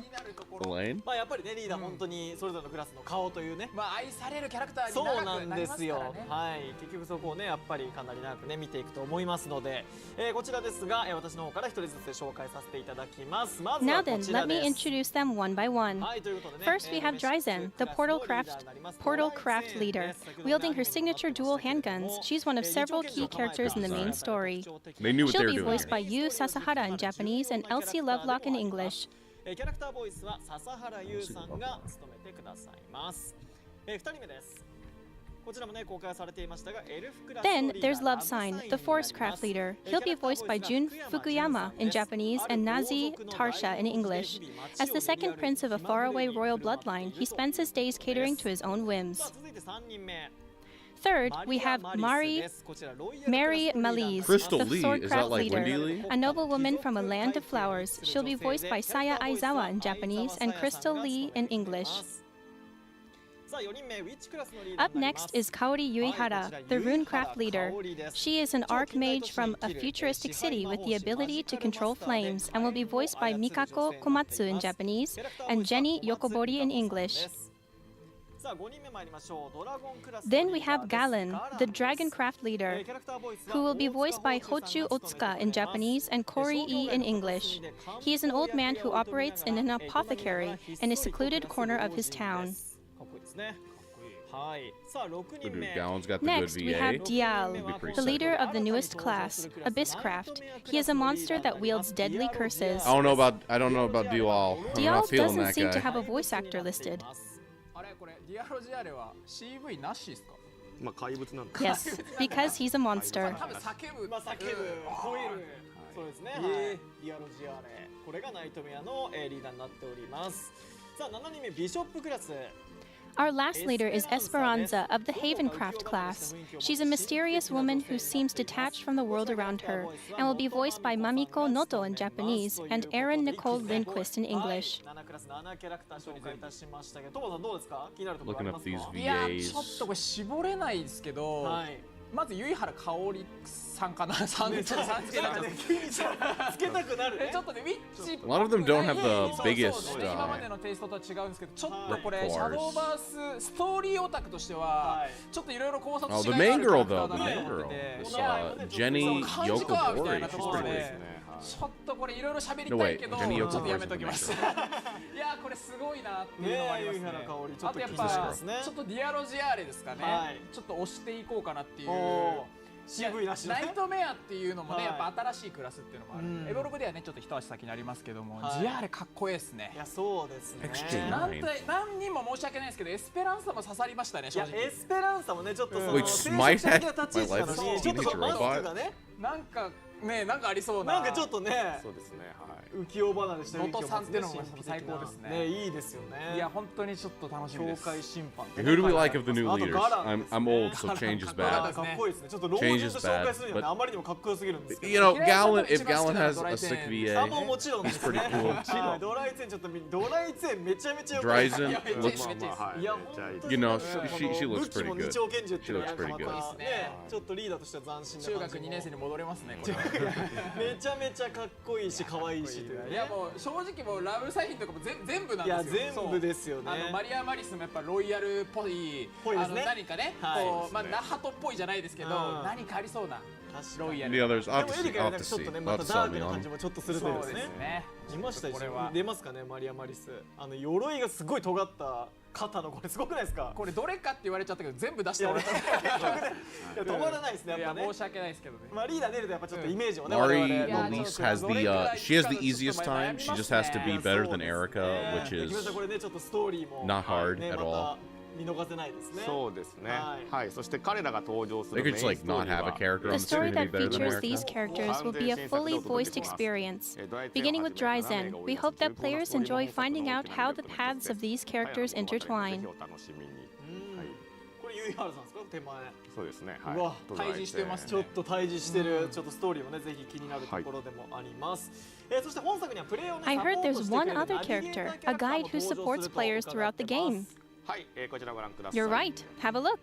Elaine? まあやっぱりねリーダー本当にそれぞれのクラスの顔というねまあ愛されるキャラクターにそう長なんでくなりますすよからね。はい結局そこをねやっぱりかなり長くね見ていくと思いますので、こちらですが、私の方から一人ずつ紹介させていただきます。まず Now はこ then, ちら let me です。 introduce them one by one. はいということでね First, we have Dryzen, the Portalcraft leader. Wielding her signature dual handguns, she's one of several key characters in the main story. They knew what they She'll were be doing. voiced by Yu Sasahara in Japanese and Elsie Lovelock in English. キャラクターボイスは笹原優さんが務めてくださいます。2人目です。こちらもね公開されていましたがエルフクラスの Then リーダー there's Love Sign, the Forestcraft leader. He'll be voiced by Jun Fukuyama in Japanese and Nazi Tarsha in English. As the second prince of a faraway royal bloodline, he spends his days catering to his own whims. 続いて3人目 Third, we have Mary Malise, Crystal the Lee, is Swordcraft that like leader, Wendy Lee? a noble woman from a land of flowers. She'll be voiced by Saya Aizawa in Japanese and Crystal Lee in English. さあ4人目ウィッチクラスのリーダー Up next is Kaori Yuihara, the Runecraft leader. She is an archmage from a futuristic city with the ability to control flames and will be voiced by Mikako Komatsu in Japanese and Jenny Yokobori in English. さあ5人目参りましょうドラゴンクラスの Then リ we ーダー have です Galen, the Dragoncraft leader, キャラクターボイスは who will be voiced by Hochu Otsuka in Japanese and Kori E in English. He is an old man who operates in an apothecary in a secluded corner of his town. かっこいいですねはいさあ6人 Dude, 目 Gallon's got the Next, good we VA. have Dial, That'd be pretty the sick. leader of the newest class, Abysscraft. He is a monster that wields deadly curses. I don't know about Dual. I'm Dial not feeling doesn't that seem to guy. have a voice actor listed. あれこれディアロジアレは CV なしですか？まあ怪物なんで Yes, because he's a monster. 多分叫ぶ。まあ叫ぶ、吠える、そうですね。はい。ディアロジアーレ、これがナイトメアのリーダーになっております。さあ7人目ビショップクラス。 Our last leader is Esperanza of the Havencraft class. She's a mysterious woman who seems detached from the world around her and will be voiced by Mamiko Noto in Japanese and Erin Nicole Lindquist in English. 7クラス7キャラクター紹介いたしましたけど、トモさんどうですか？気になるところあ Looking り up ますか？ these いや VAs. ちょっとこれ絞れないですけど、はい。まず由原香織さんかな。さんつけたなんかね、急にさつけたくなるね。ちょっとねウィッチ A lot of them don't have the そう biggest そうね今までのテイストとは違うんですけど、ちょっとこれ Rapport. シャドーバースストーリーオタクとしてはちょっといろいろ考察 Oh, し the がい main があるキャ girl ラクタ though, ー the だな main と思 girl. ってて、 This いや Jenny 漢字かみたいな Yokobori. と She's ころ pretty で good. ちょっとこれいろいろ喋り No, た wait, いけど Jenny ちょ Yokobori っとやめときます。いやこれすごいなっていうのもありますね。ねえ由原香織ちょっとあとやっ気にしまぱすねちょっとディアロジアーレですかね、はいちょっと押していこうかなっていうおー渋いらしいねナイトメアっていうのもね、はいやっぱ新しいクラスっていうのもある、うんエボログではねちょっと一足先になりますけども、はいジアーレかっこいいですね。いやそうですね。 XJ 何人も申し訳ないですけどエスペランサも刺さりましたねいや正直。エスペランサもねちょっとその Wait, 聖 my 職者的な立ち位置なの my life に is ちょっと teenage マスク robot? がねなんかねなんかありそうな。なんかちょっとねそうですねはい。浮世離れした雰囲気を持つね能登さんっていうのも神秘的な最高ですねねいいですよね。いや本当にちょっと楽しみ教です。会審判 Who do we like of the new あと leaders? ガラン I'm old, so change is ガラン bad. かっこいいですね。ちょっと老 Change 人 is と紹介するには bad, ね but- あまりにもかっこよすぎるんですけど You know, 嫌いなの Gallon, 一 if 番好 Gallon きなの has ドライ a テン sick あ VA, もうもちろんです he's ね pretty cool. はいドライツェンちょっとドライツェンめちゃめちゃよく Dryzen いや looks, めっちゃはいいやめっちゃいい 本当 you に know, ね she looks 武器 pretty も二 good. 丁拳銃っていうの She が looks pretty ま good. たねちょっとリーダーとしては斬新な中学感じも2年生に戻れますねこれ。めちゃめちゃかっこいいし可愛いしというねいやもう正直もうラブサインとかも全部なんいやですよ。全部ですよねマリア・マリスもやっぱロイヤルっぽい、ぽいですね何かね、はいこうまあナハトっぽいじゃないですけど、うん何かありそうな確かにロイヤル。 The others, で I'll も have エ to リ see. カ I'll が have ちょっ to と see. ね I'll ま have た to ダ sell ーク me な on. 感じもちょっとするとそですねうですね。見ましたこれは出ますかねマリア・マリス鎧がすごい尖った肩のこれすごくないですかこれどれかって言われちゃったけど全部出してもらった。いや止まらないですねいややっぱね申し訳ないですけどね。まあリーダー出るとやっぱちょっとイメージをね Mari 我々 Elise has the, she has the easiest time. She just has to be better than Erica, which 木村さん is これねちょっとストーリーも not hard ね at ま all. た見逃せないですねそうですねはいはいそして彼らが登場す They る could メイ just ン like ストー not リー have a は character The on the screen story to be that better than features Erica. these characters will be a fully voiced experience. Beginning with Dryzen, we hope that players enjoy finding out how the paths of these characters intertwine. これユイハルさんですか手前そうですねうわ対峙してますちょっと対峙してるちょっとストーリーもねぜひ気になるところでもありますそして本作にはプレイをね I サポー heard ト there's してく one れる other ナビゲータ character, ーキャ a ラクター guide も who 登場する supports と players 伺 throughout って the ま game. すはいこちらご覧ください You're right, have a look.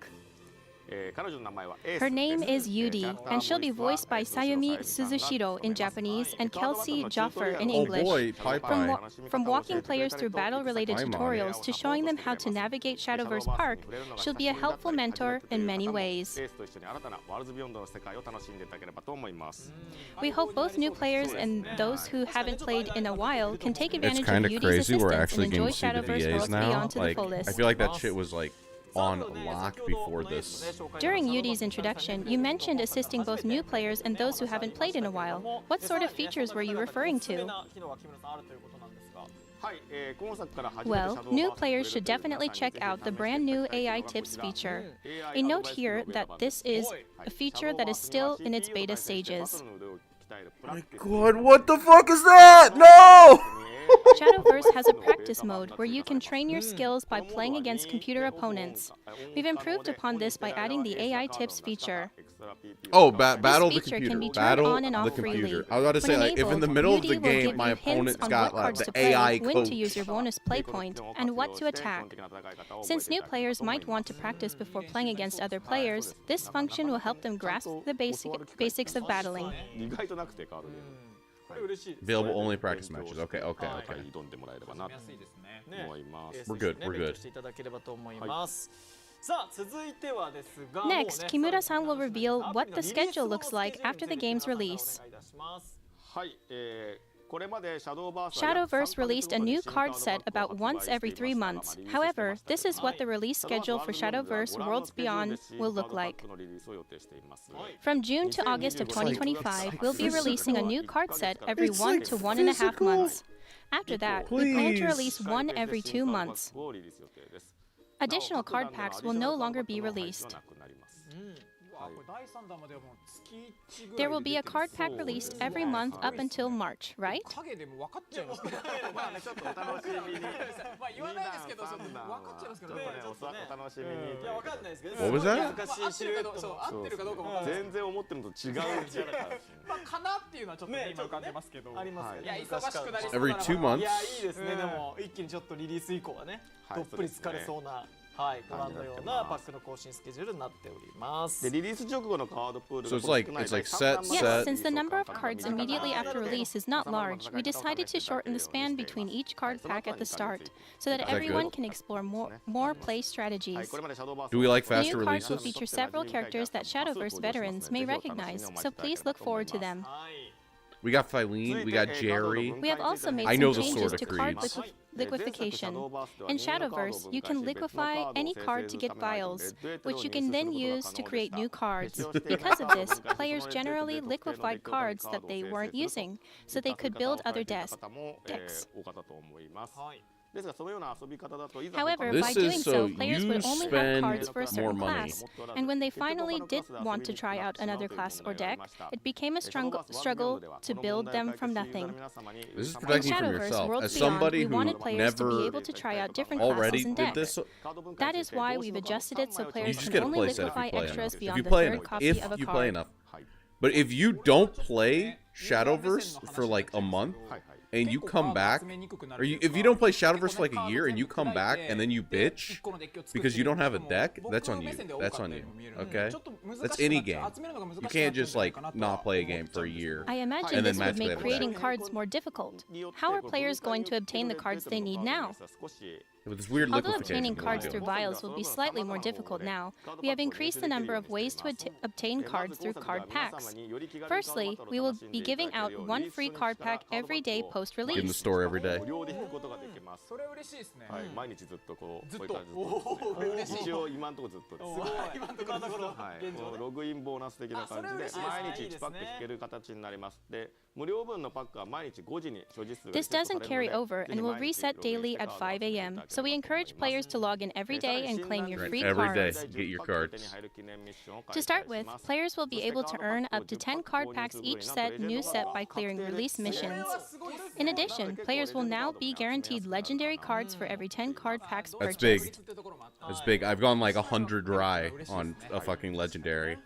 彼女の名前はエース Her name です is Yudi, and she'll be voiced by Sayumi Suzushiro in Japanese and Kelsey Joffer in Oh English. boy, Pai Pai. From walking players through battle-related tutorials to showing them how to navigate Shadowverse Park, she'll be a helpful mentor in many ways. エースと一緒に新たなワールズビヨンドの世界を楽しんでいただければと思います We hope both new players and those who haven't played in a while can take It's advantage of kind of Yudi's crazy. We're assistance and actually getting enjoy to see the Shadowverse VAs Worlds now. Beyond to the Like, I fullest. feel like that shit was like on lock before this. During Yudi's introduction, you mentioned assisting both new players and those who haven't played in a while. What sort of features were you referring to? Well, new players should definitely check out the brand new AI tips feature. A note here that this is a feature that is still in its beta stages. God, what the fuck is that? No! Shadowverse has a practice mode where you can train your skills by playing against computer opponents. We've improved upon this by adding the AI tips feature. Oh, battle the feature can be computer. turned Battle on and off the computer. freely. I was about to say, When like, if in the enabled, middle of the Yudi will give game my you hints opponent's on got what like cards the to play, AI when coach. to use your bonus play point, and what to attack. Since new players might want to practice before playing against other players, this function will help them grasp the basics of battling. 意外となくてカードで Available only practice matches. Okay, okay, は okay. い挑んでもらえればなと思います We're good, we're good. していただければと思いますさあ続いてはですが Next, Kimura-san will reveal what the schedule looks like after the game's release. はい Shadowverse released a new card set about once every 3 months. However, this is what the release schedule for Shadowverse Worlds Beyond will look like. From June to August of 2025, we'll be releasing a new card set every 1 to 1.5 months. After that, we plan to release one every 2 months. Additional card packs will no longer be released. There will be a card pack released every month up until March, right? What was that? Every 2 months? いや、いいですね。でも一気にちょっとリリース以降はね、どっぷり疲れそうな。はい、ご覧のようなパックの更新スケジュールになっております。で、リリース直後のカードプール So it's like set, Yes, set. since the number of cards immediately after release is not large, we decided to shorten the span between each card pack at the start, so that everyone can explore more play strategies. Do we like The faster new cards will releases? feature several characters that Shadowverse veterans may recognize, so please look forward to them. We got Phylene, we got Jerry. We have also made I know some the changes Sword to of card Creeds. liquefaction. In Shadowverse, you can liquefy any card to get vials, which you can then use to create new cards. Because of this, players generally liquefied cards that they weren't using, so they could build other decks. However, by This is doing so so, players you would only have spend cards for a more certain money. class, and when they finally did want to try out another class or deck, it became a struggle to build them from nothing. This is In protecting you from Shadowverse yourself. Worlds As Beyond, somebody we who wanted players to be never able to try out different already classes and did decks. this, That is why we've adjusted it so you players just can get a only playset if you liquefy play extras enough. If beyond you the play third enough, copy if of a you play card. enough. But if you don't play Shadowverse for like a month, and you come back, or if you don't play Shadowverse for like a year and you come back and then you bitch because you don't have a deck, that's on you. That's on you. Okay? That's any game. You can't just like not play a game for a year. I imagine and then this would magically make have a creating deck. cards more difficult. How are players going to obtain the cards they need now? With this weird Although liquefaction obtaining thing cards they through do. vials will be slightly more difficult now, we have increased the number of ways to obtain cards through card packs. Firstly, we will be giving out one free card pack every day In the post-release. store every day. それ嬉しいですね。毎日ずっとこう、ずっとこういう感じでずっと。一応今のところずっとです。すごい。今のところはい、現状ね。ログインボーナス的な感じで毎日1パック引ける形になります。で、無料分のパックは毎日5時に所持数が This doesn't carry over and will reset daily at 5 a.m., so we encourage players to log in every day and claim your free Every day, cards. get your cards. To start with, players will be able to earn up to 10 card packs each new set by clearing release missions. In addition, players will now be guaranteed legendary cards for every 10 card packs That's purchased. big. That's big. I've gone like 100 dry on a fucking legendary.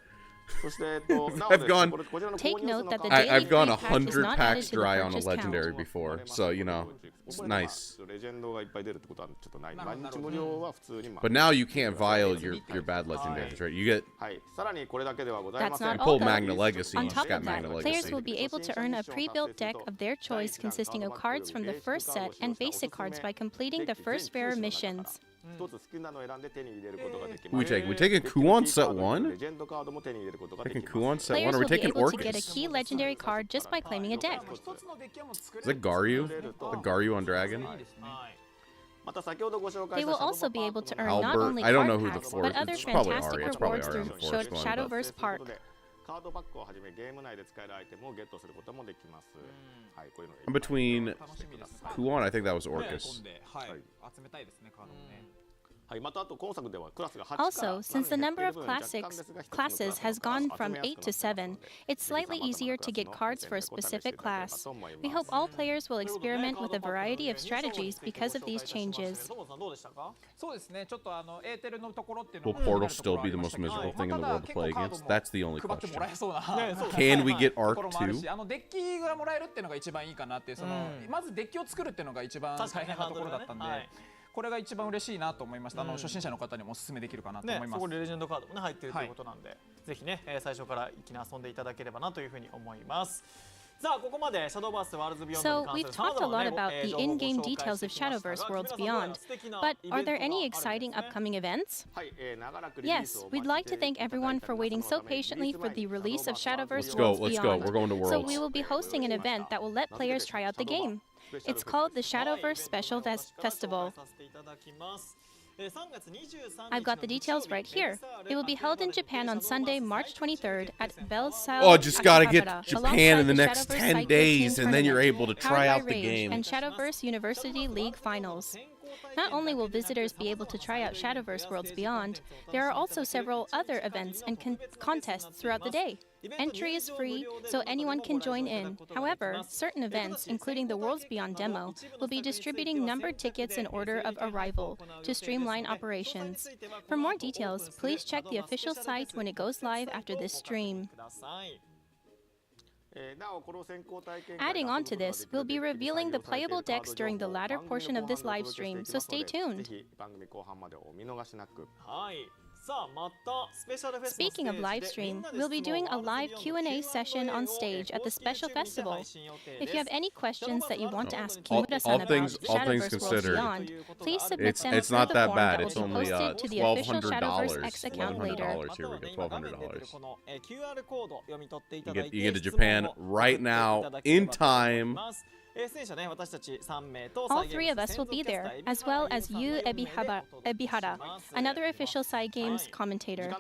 I've gone. Take note that the daily I've gone free pack is 100 not added packs to the dry on a purchase legendary count. before, so you know it's nice. レジェンドがいっぱい出るってことはちょっとない。毎日無料は普通に。 But now you can't vial your bad legendaries, right? You get はい。さらにこれだけではございま That's せん。 not pull all, though. Magna Legacy. On You just top got of that, Magna players Legacy. will be able to earn a pre-built deck of their choice consisting of cards from the first set and basic cards by completing the first rare missions. 一つ好きなのを選んで手に入れることができ Who ま we す。 take? We taking Kuon set 1? レジェンドカードも手に入れることができ Taking ます Kuon set 1? Players Are we will be taking able to get a Orcus? key legendary card just by claiming a deck. Is that Garyu? The Garyu on Dragon? また先ほどご紹介 They した will also be able to earn not Albert. only I don't card know who the packs, fourth but is. other It's probably fantastic Ari. It's probably rewards Ari through on the fourth one, but- Shadowverse Park. カードバッグをはじめゲーム内で使えるアイテムをゲットすることもできます。はい、こういうの In between Kuon, I think that was Orcus. はい。集めたいですね、カードもね。はい、またあと今作ではクラスが8から Also, since the number of classes has gone from 8 to 7, it's slightly easier to get cards for a specific class. We hope all players will experiment with a variety of strategies because of these changes. トモさんどうでしたか？そうですね、ちょっとエーテルのところっていうの Will も Portal still be the most miserable thing in the world to play against? That's the only 配って question. もらえそうな Can we get と Arc ころもあるし 2? デッキがもらえるっていうのが一番いいかなっていうまずデッキを作るっていうのが一番大変なところだったんで、これが一番嬉しいなと思いました。初心者の方にもお勧めできるかなと思います。そこにレジェンドカードもね入っているということなんで、ぜひね最初から一気に遊んでいただければなというふうに思います。So, we've talked a lot about the in-game details of Shadowverse Worlds Beyond, but are there any exciting upcoming events? Yes, we'd like to thank everyone for waiting so patiently for the release of Shadowverse Worlds Let's Beyond. go. We're going to Worlds. So we will be hosting an event that will let players try out the game. It's called the Shadowverse Special Festival. I've got the details right here. It will be held in Japan on Sunday, March 23rd at Bellsao. Oh, just gotta get Akihabara, Japan in the alongside next Shadowverse 10 Site days, 13 and then you're tournament, able to powered try by out the Rage, game. and Shadowverse University League Finals. Not only will visitors be able to try out Shadowverse Worlds Beyond, there are also several other events and contests throughout the day. Entry is free, so anyone can join in. However, certain events, including the Worlds Beyond demo, will be distributing numbered tickets in order of arrival to streamline operations. For more details, please check the official site when it goes live after this stream. Adding on to this, we'll be revealing the playable decks during the latter portion of this live stream, so stay tuned. Speaking of live stream, we'll be doing a live Q&A session on stage at the special festival. If you have any questions that you want to ask Kimura-san about Shadowverse Worlds Beyond, please submit them It's through not the that form bad. that It's will be only posted to the official Shadowverse $1,200. X account later. $1,200. Here we go. $1,200. You get to Japan right now, in time. All three of us will be there, as well as Yu Ebihara, another official Side Games commentator.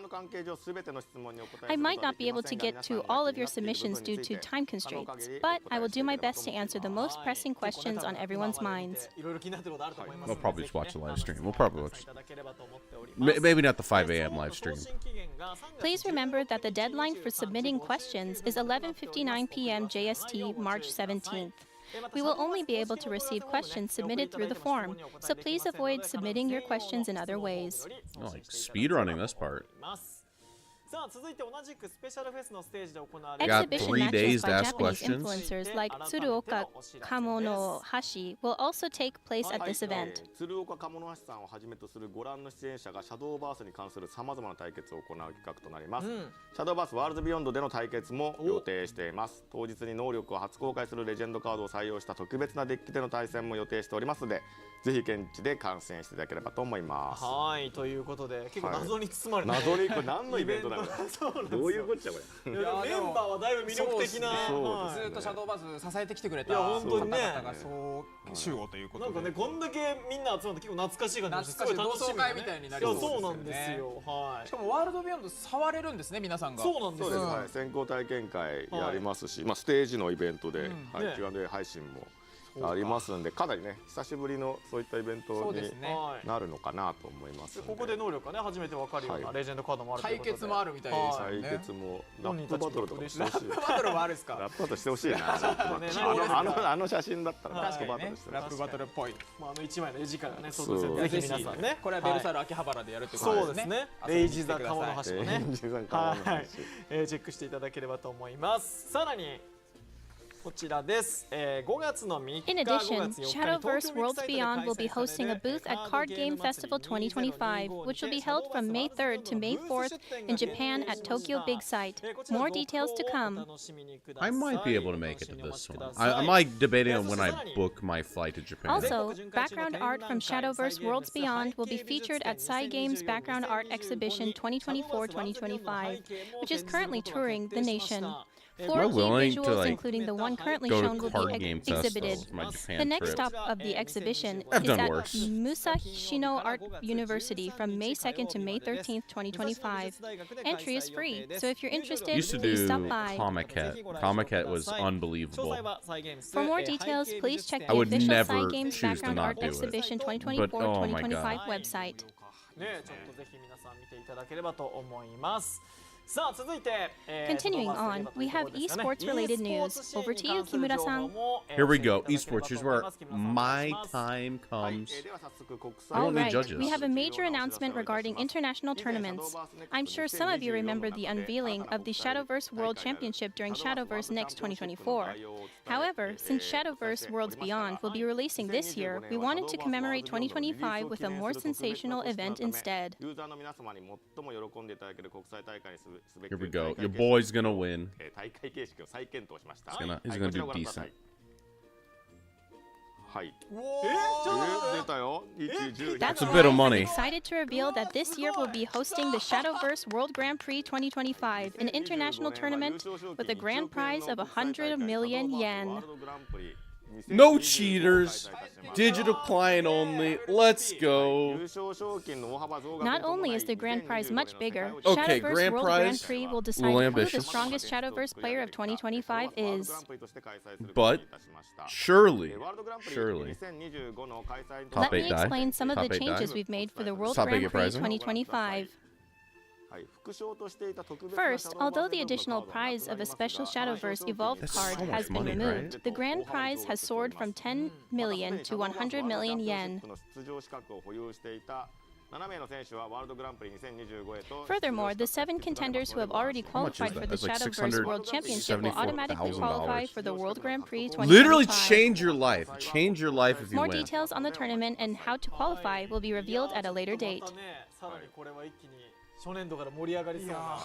I might not be able to get to all of your submissions due to time constraints, but I will do my best to answer the most pressing questions on everyone's minds. We'll probably just watch the live stream. We'll probably watch. Maybe not the 5 a.m. live stream. Please remember that the deadline for submitting questions is 11:59 p.m. JST, March 17th. We will only be able to receive questions submitted through the form, so please avoid submitting your questions in other ways. Oh, like speedrunning this part. Exhibition 3 matches days by to ask Japanese questions. influencers like Tsuruoka Kamono Hashi will also take place at this event. 鶴岡鴨橋さんをはじめとするご覧の出演者がシャドーバースに関するさまざまな対決を行う企画となります、シャドーバースワールドビヨンドでの対決も予定しています。当日に能力を初公開するレジェンドカードを採用した特別なデッキでの対戦も予定しておりますので、ぜひ現地で観戦していただければと思います。はい、ということで結構謎に包まれて、謎にこれ何のイベントだろう。どういうこっちゃこれ。メンバーはだいぶ魅力的な、ずっとシャドーバーズ支えてきてくれたいや方本当にね々が総集合ということで、なんかねこんだけみんな集まって結構懐かしい感じがして、すごい楽しみ同窓会みたいになりそうですよね。そうなんですよ。はい。しかもワールドビヨンド触れるんですね、皆さんが。そうなんですよ。はい、先行体験会やりますし、まあステージのイベントで、はい、Q&A 配信もありますんで、かなりね久しぶりのそういったイベントになるのかなと思います。ここで能力がね初めてわかるようなレジェンドカードもあるということで、対決もあるみたいですよね。対決もラップバトルとかしてほしい。ラップバトルもあるんですか。ラップバトルしてほしいな。あの写真だったらラップバトルしてラップバトルっぽい。一枚の絵力がね、そうですね。ぜひ皆さんね、これはベルサル秋葉原でやるってことですね。そうですね。レイジ座鴨の橋もね、チェックしていただければと思います。さらにこちらです。5月の3日 In addition, Shadowverse Worlds Beyond will be hosting a booth at Card Game Festival 2025, which will be held from May 3rd to May 4th in Japan at Tokyo Big Sight. More details to come. I might be able to make it to this one. I'm like debating on when I book my flight to Japan. Also, background art from Shadowverse Worlds Beyond will be featured at Side Games Background Art Exhibition 2024-2025, which is currently touring the nation. 4 key visuals, including the one currently shown, will be exhibited. The next stop of the exhibition is at Musashino Art University from May 2nd to May 13th, 2025. Entry is free, so if you're interested, Used to please do stop by. Comic-Cat was unbelievable. For more details, please check the I would official never Side Games choose to Background not Art do it. Exhibition But, oh my 2024-2025 God. website. ね、ちょっとぜひ皆さん見ていただければと思います。さあ続いて、Continuing on, we have esports related news. Over to you, Kimura-san. Here we go. Esports. Here's where my time comes. I don't need Alright, judges. we have a major announcement regarding international tournaments. I'm sure some of you remember the unveiling of the Shadowverse World Championship during Shadowverse Next 2024. However, since Shadowverse Worlds Beyond will be releasing this year, we wanted to commemorate 2025 with a more sensational event instead. Here we go. Your boy's gonna win. He's gonna do decent. That's a bit of money. I'm excited to reveal that this year we'll be hosting the Shadowverse World Grand Prix 2025, an international tournament with a grand prize of 100 million yen. No cheaters. Digital client only. Let's go. Not only is the grand prize much bigger, Okay, Shadowverse grand World prize, Grand Prix will decide little who the ambitious. strongest Shadowverse player of 2025 is. But surely. Let Top me 8 die. explain some of the Top 8 die. changes we've made for the World Top 8 Grand get Prix prizing. 2025. First, although the additional prize of a special Shadowverse Evolved That's card so much has been money, removed, right? the grand prize has soared from 10 million to 100 million yen. Furthermore, the 7 contenders who have already qualified for the That's like Shadowverse World Championship will automatically qualify $674,000. for the World Grand Prix 2025. Literally change your life. Change your life if you More win. details on the tournament and how to qualify will be revealed at a later date. 初年度から盛り上がりそうな、は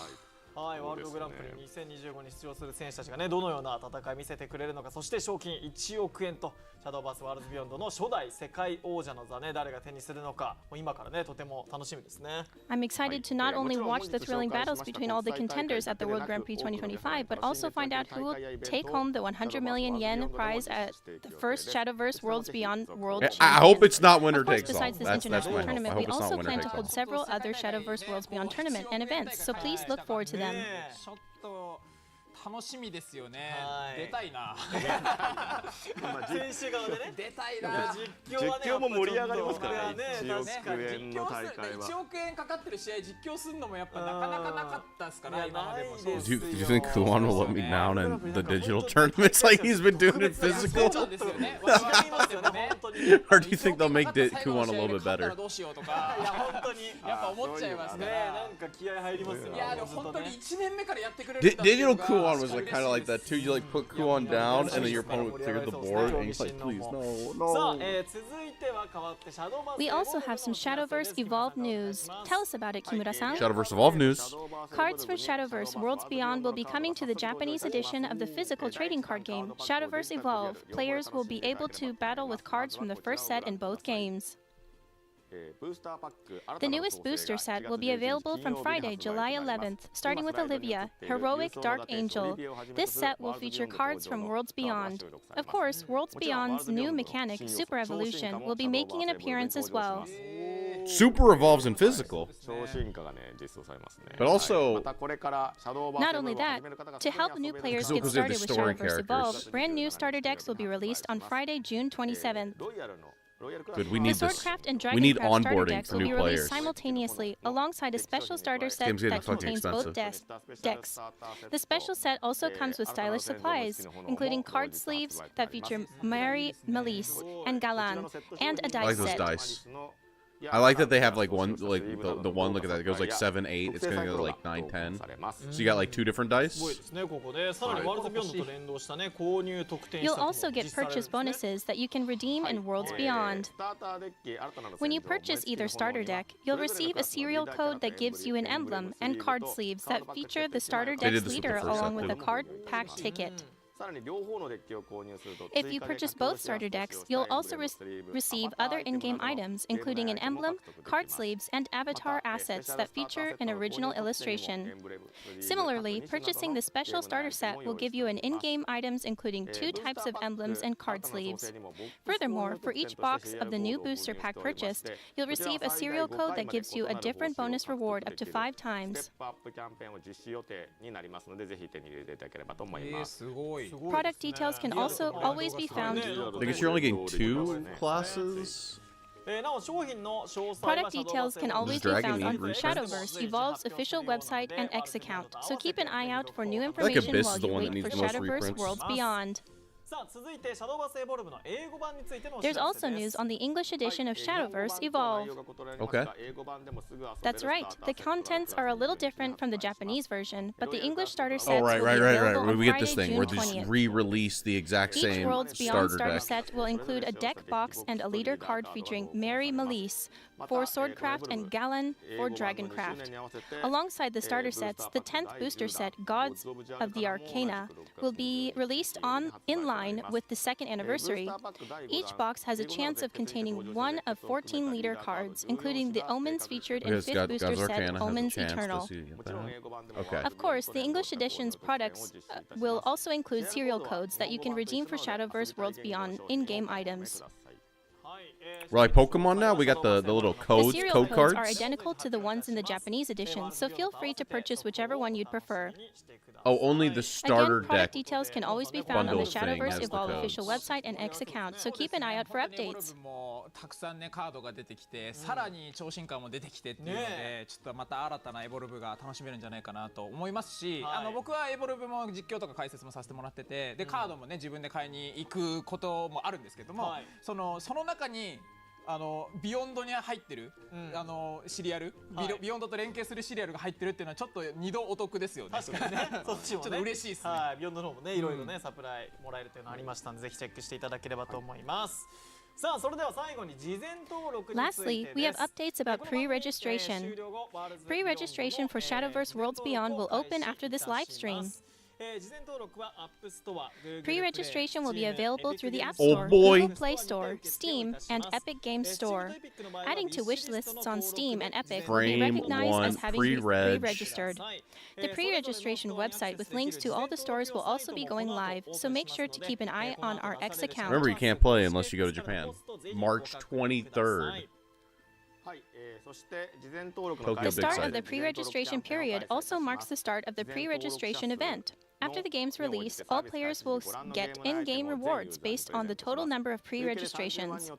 い、ワールドグランプリ2025に出場する選手たちがねどのような戦い見せてくれるのか、そして賞金1億円とシャドーバースワールドビヨンドの初代世界王者の座ね誰が手にするのか、もう今からねとても楽しみですね。I'm excited to not only watch the thrilling battles between all the contenders at the World Grand Prix 2025, but also find out who will take home the 100 million yen prize at the first Shadowverse Worlds Beyond World Championship. I hope it's not winner Of course, takes all. besides this That's international my hope. I tournament, hope we it's not also winner plan to takes all. hold several other Shadowverse Worlds Beyond tournament and events, so please look forward to them. ちょっと楽しみですよね。はい出たいな。選手側でね出たいな。実況も盛り上がりますからね。1億円かかってる試合実況するのもやっぱなかなかなかったですから今までも。Do you think Kuwan will let me down in the digital tournaments like he's been doing it physical? そうですよね。わかりますよね。 Or do you think they'll make Kuwan a little bit better? どうしようとか。いや本当にやっぱ思っちゃいますね。なんか気合入りますよね。いやでも本当に1年目からやってくれる。 Digital Kuwan was like kind of like that too. You like put Kuwan down and then your opponent would clear the board and he's like, please no. We also have some Shadowverse Evolved news. Tell us about it, Kimura-san. Shadowverse Evolved news. Cards from Shadowverse Worlds Beyond will be coming to the Japanese edition of the physical trading card game, Shadowverse Evolve. Players will be able to battle with cards from the first set in both games. The newest booster set will be available from Friday, July 11th, starting with Olivia, Heroic Dark Angel. This set will feature cards from Worlds Beyond. Of course, Worlds Beyond's new mechanic, Super Evolution, will be making an appearance as well. Super evolves in physical. But also, not only that, to help new players get started with Shadowverse Evolve, brand new starter decks will be released on Friday, June 27th. Good, we need the this. Swordcraft and We need Dragoncraft starter onboarding decks for will be new released players. simultaneously, alongside a special starter set game's getting that fucking contains both decks. The special set also comes with stylish supplies, including card sleeves that feature Mary, Melisse, and Galan, and a I dice like those set. dice. I like that they have like one, like the one. Look at that. It goes like 7, 8. It's gonna go like 9, 10. So you got like 2 different dice. You'll also get purchase bonuses that you can redeem in Worlds Beyond. When you purchase either starter deck, you'll receive a serial code that gives you an emblem and card sleeves that feature the starter They did deck's this with the leader first along set, with a too. card pack ticket. If you purchase both starter decks, you'll also receive other in-game items, including an emblem, card sleeves, and avatar assets that feature an original illustration. Similarly, purchasing the special starter set will give you an in-game items including 2 types of emblems and card sleeves. Furthermore, for each box of the new booster pack purchased, you'll receive a serial code that gives you a different bonus reward up to 5 times. Product details can also always be found. I guess you're only getting 2 classes. Product details can always be Dragon found on need reprints? Shadowverse Evolve's official website and X account, so keep an eye out for new like information Abyss while is the you one that wait for needs the most Shadowverse reprints. Worlds Beyond. さあ続いてシャドーバースエボルブの英語版についてのお知 There's らせ also で news す。 on the English edition of Shadowverse Evolve. Okay. That's right, the contents are a little different from the Japanese version, but the English starter sets Oh, right, will right, be right, available right. on We get this Friday, thing where June they just 20th. re-release the exact Each same Worlds Beyond starter starter deck. set will include a deck box and a leader card featuring Mary Melise for Swordcraft and Galen for Dragoncraft. Alongside the starter sets, the 10th booster set, Gods of the Arcana, will be released in line with the second anniversary. Each box has a chance of containing one of 14 leader cards, including the Omens featured in Because 5th booster God's set, Arcana has a Omens chance Eternal. to see that. Okay. Of course, the English edition's products will also include serial codes that you can redeem for Shadowverse Worlds Beyond in-game items. We're like Pokemon now? We got the little The codes, serial code codes cards? are identical to the ones in the Japanese edition, so feel free to purchase whichever one you'd prefer. Oh, only the starter Again, product deck. details can always be found on the bundle thing Shadowverse has the Evolve official codes. website and X account, so keep an eye out for updates. もたくさんねカードが出てきて、さらに超進化も出てきてっていうので、ちょっとまた新たなエボルブが楽しめるんじゃないかなと思いますし、僕はエボルブも実況とか解説もさせてもらってて、でカードもね自分で買いに行くこともあるんですけども、その中にビヨンドに入ってる、シリアル、ビヨンドと連携するシリアルが入ってるっていうのはちょっと2度お得ですよね。確かにね。そっちもね。ちょっと嬉しいですね。はい、ビヨンドの方もね、いろいろね、サプライもらえるというのありましたので、ぜひチェックしていただければと思います。さあ、それでは最後に事前登録についてです。 Lastly, we have updates about pre-registration. Pre-registration for Shadowverse Worlds Beyond will open after this live stream. Pre-registration will be available through the App Store, Google Play Store, Steam, and Epic Games Store. Adding to wish lists on Steam and Epic will be recognized as having been pre-registered. The pre-registration website with links to all the stores will also be going live, so make sure to keep an eye on our X account. Remember, you can't play unless you go to Japan. March 23rd. The start of the pre-registration period also marks the start of the pre-registration event. After the game's release, all players will get in-game rewards based on the total number of pre-registrations.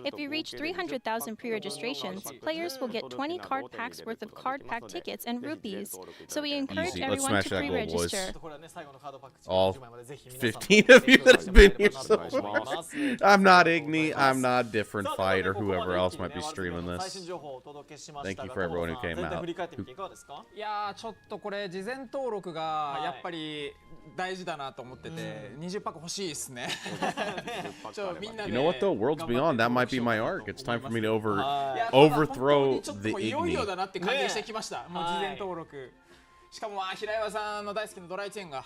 If we reach 300,000 pre-registrations, players will get 20 card packs worth of card pack tickets and rupees. So we encourage Easy. Let's everyone smash to that goal, boys. pre-register. All 15 of you that's been here so far. I'm not Igni, I'm not Different Fight, or whoever else might be streaming this. Thank you for everyone who came out. いやーちょっとこれ事前登録がやっぱり大事だなと思ってて、20パック欲しいですね。みんなで You know what though? Worlds Beyond, that might be my arc. It's time for me to overthrow the いよいよ Igni. だなって感じしてきました。もう事前登録。しかも平岩さんの大好きなドライチェーンが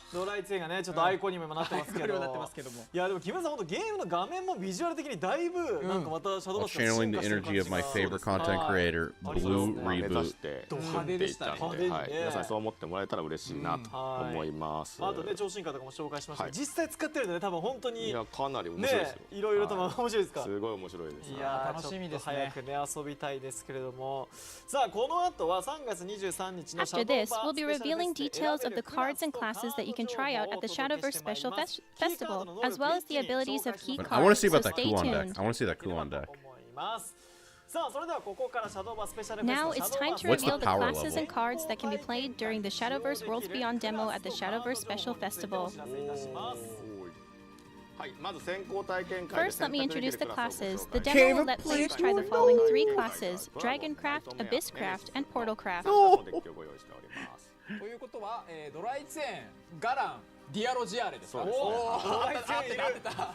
ね、ちょっとアイコンにもなってますけど。いやでも木村さん本当ゲームの画面もビジュアル的にだいぶなんかまたシャドウバースが進 Channeling 化 the してる感じ energy of my favorite content creator, Blue 目指 Reboot. して派手でしたね。皆さんそう思ってもらえたら嬉しいなと思います。あとね超進化とかも紹介しましたけど、実際使ってるんでね多分本当にいやかなり面白いですよ。いろいろと面白いですか。すごい面白いです。いや楽しみですね。早くね遊びたいですけれども、さあこの後は3月23日のシャ After ドウバー this, ス we'll be revealing details of the cards and classes that you can try out at the Shadowverse Special Festival, as well as the abilities of key I want to cards, see so about that stay Kuon deck. tuned. I want to see that Kuon deck. さあそれではここからシャドウバースペシャルフェス Now のシャ it's ドウバ time ース to What's the reveal the power classes level? and cards that can be played during the Shadowverse Worlds Beyond demo at the Shadowverse Special Festival. はいまず先行体験会で First, let me 選択でき introduce る the クラスを classes. ご紹 The 介 demo will let players try the following 3 classes: Dragoncraft, Abysscraft, and Portalcraft. のデッキをご用意しております。ということは、ドライチェーン、ガラン、ディアロジアーレですか。おお、合ってた。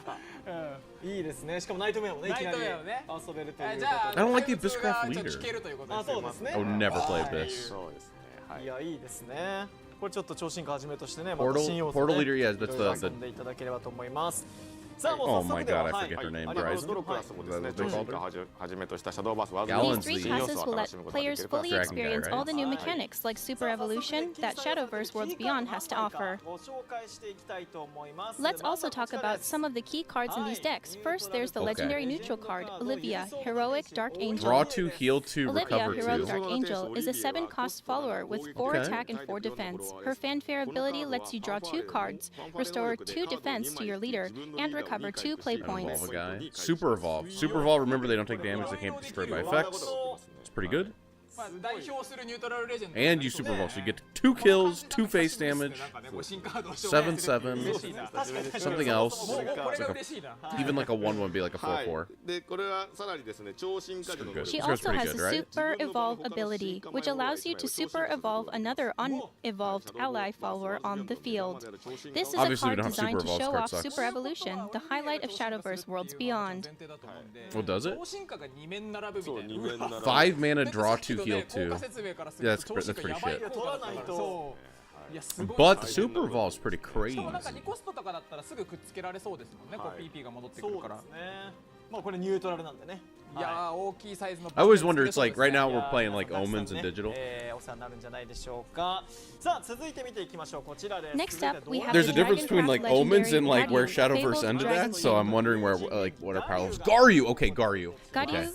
いいですね。しかもナイトメアもね、いきなり遊べるという。じゃあ、 I don't like the Abysscraft leader. 聞けるということです。あ、そうですね。 I would never play Abyss. そうですね。いや、いいですね。これちょっと超進化はじめとしてね、ま Portal- た新要素 Portal で leader, yeah, that's the- 遊んでいただければと思います。さあもう Oh 早 my 速では god, I forget her name. どのクラスもですね、超進化をはじめとしたシャドウバースワールド Gallons These 3 the- classes will let players fully Dragon guy, experience right? all the new mechanics like Super Evolution that Shadowverse Worlds Beyond has to offer. ご紹介していきたいと思います。 Let's also talk about some of the key cards in these decks. First, there's the Okay. legendary neutral card, Olivia, Heroic Dark Angel. Draw 2, heal 2, Olivia, recover Heroic 2. Dark Angel, is a 7-cost follower with 4 attack and 4 defense. Her fanfare ability lets you draw 2 cards, restore 2 defense to your leader, and recover 2 play points. Evolve a guy. Super Evolve. Super Evolve, remember they don't take damage, they can't be destroyed by effects. It's pretty good. まあ、代表するニュートラルレジェンド And you super evolve, so you get 2 kills, 2 face damage, 7/7, something else. もうこれ It's が like 嬉しいな even like a 1 would be like a 4/4. でこれはさらにですね超進化時の能 This She力 goes also pretty has good, a right? super evolve ability, which allows you to super evolve another unevolved ally follower on the field. This is a Obviously, we card don't have designed to super evolves, show card off sucks. super evolution, the highlight of Shadowverse Worlds Beyond. Oh, does it? 超進化が2面並ぶみたいな二面並ぶ 5 mana, だって draw さっき 2, の heal ね、効 2. 果説明からす Yeah, る that's と pretty- 超進 that's 化 pretty やばい shit. 効果だったからそういやすごい But the super evolve is pretty しかもなんか crazy. 2コストとかだったらすぐくっつけられそうですもんね、こう PP が戻ってくそうるからですね。まあこれニュートラルなんでね。いやー大きいサイズの I always wonder, it's like right い now や we're ー playing like たくさん omens ね and digital. お世話になるんじゃないでしょうか。さあ続いて見ていきましょう。こちらです。 Next up, we have There's a the difference between like Dragoncraft omens and like where legendary Shadowverse Fabled ended Dragon at, so King. I'm wondering where like what our power was. Garyu! Okay, Garyu. Garyu. Okay.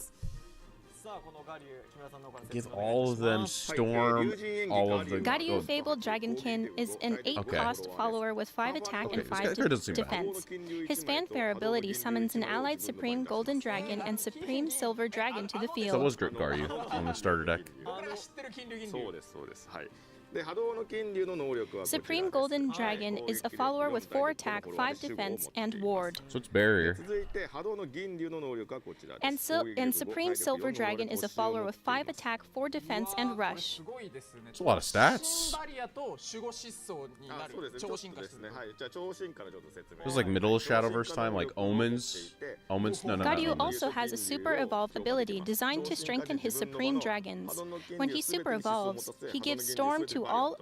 さあこのガリュウ木村さんの方から Give 説明お願い all し of ま them す。 storm, all of the. Garyu oh, Fabled Dragonkin is an 8 Okay. cost follower with 5 attack Okay, and this 5 guy doesn't seem bad. defense. His fanfare ability summons an allied Supreme Golden Dragon and Supreme Silver Dragon to the That field. was Garyu on the starter deck. 僕ら知ってる金龍銀龍そうですそうですはいで波動の金龍の能力はこちらです Supreme Golden Dragon is a follower with 4 attack, 5 defense, and ward. So it's barrier. 続いて波動の銀龍の能力はこちらです And Supreme Silver Dragon is a follower with 5 attack, 4 defense, and これ rush. すごいですね It's a lot of stats. 新バリアと守護疾走になるあそうですね超進化してるちょっとですねはいじゃあ超進化のちょっと説明 This is like middle of Shadowverse time, like omens. Omens? No, no, no. Garyu Omens. also has a super evolve ability designed to strengthen his supreme dragons. When he super evolves, he gives Storm to all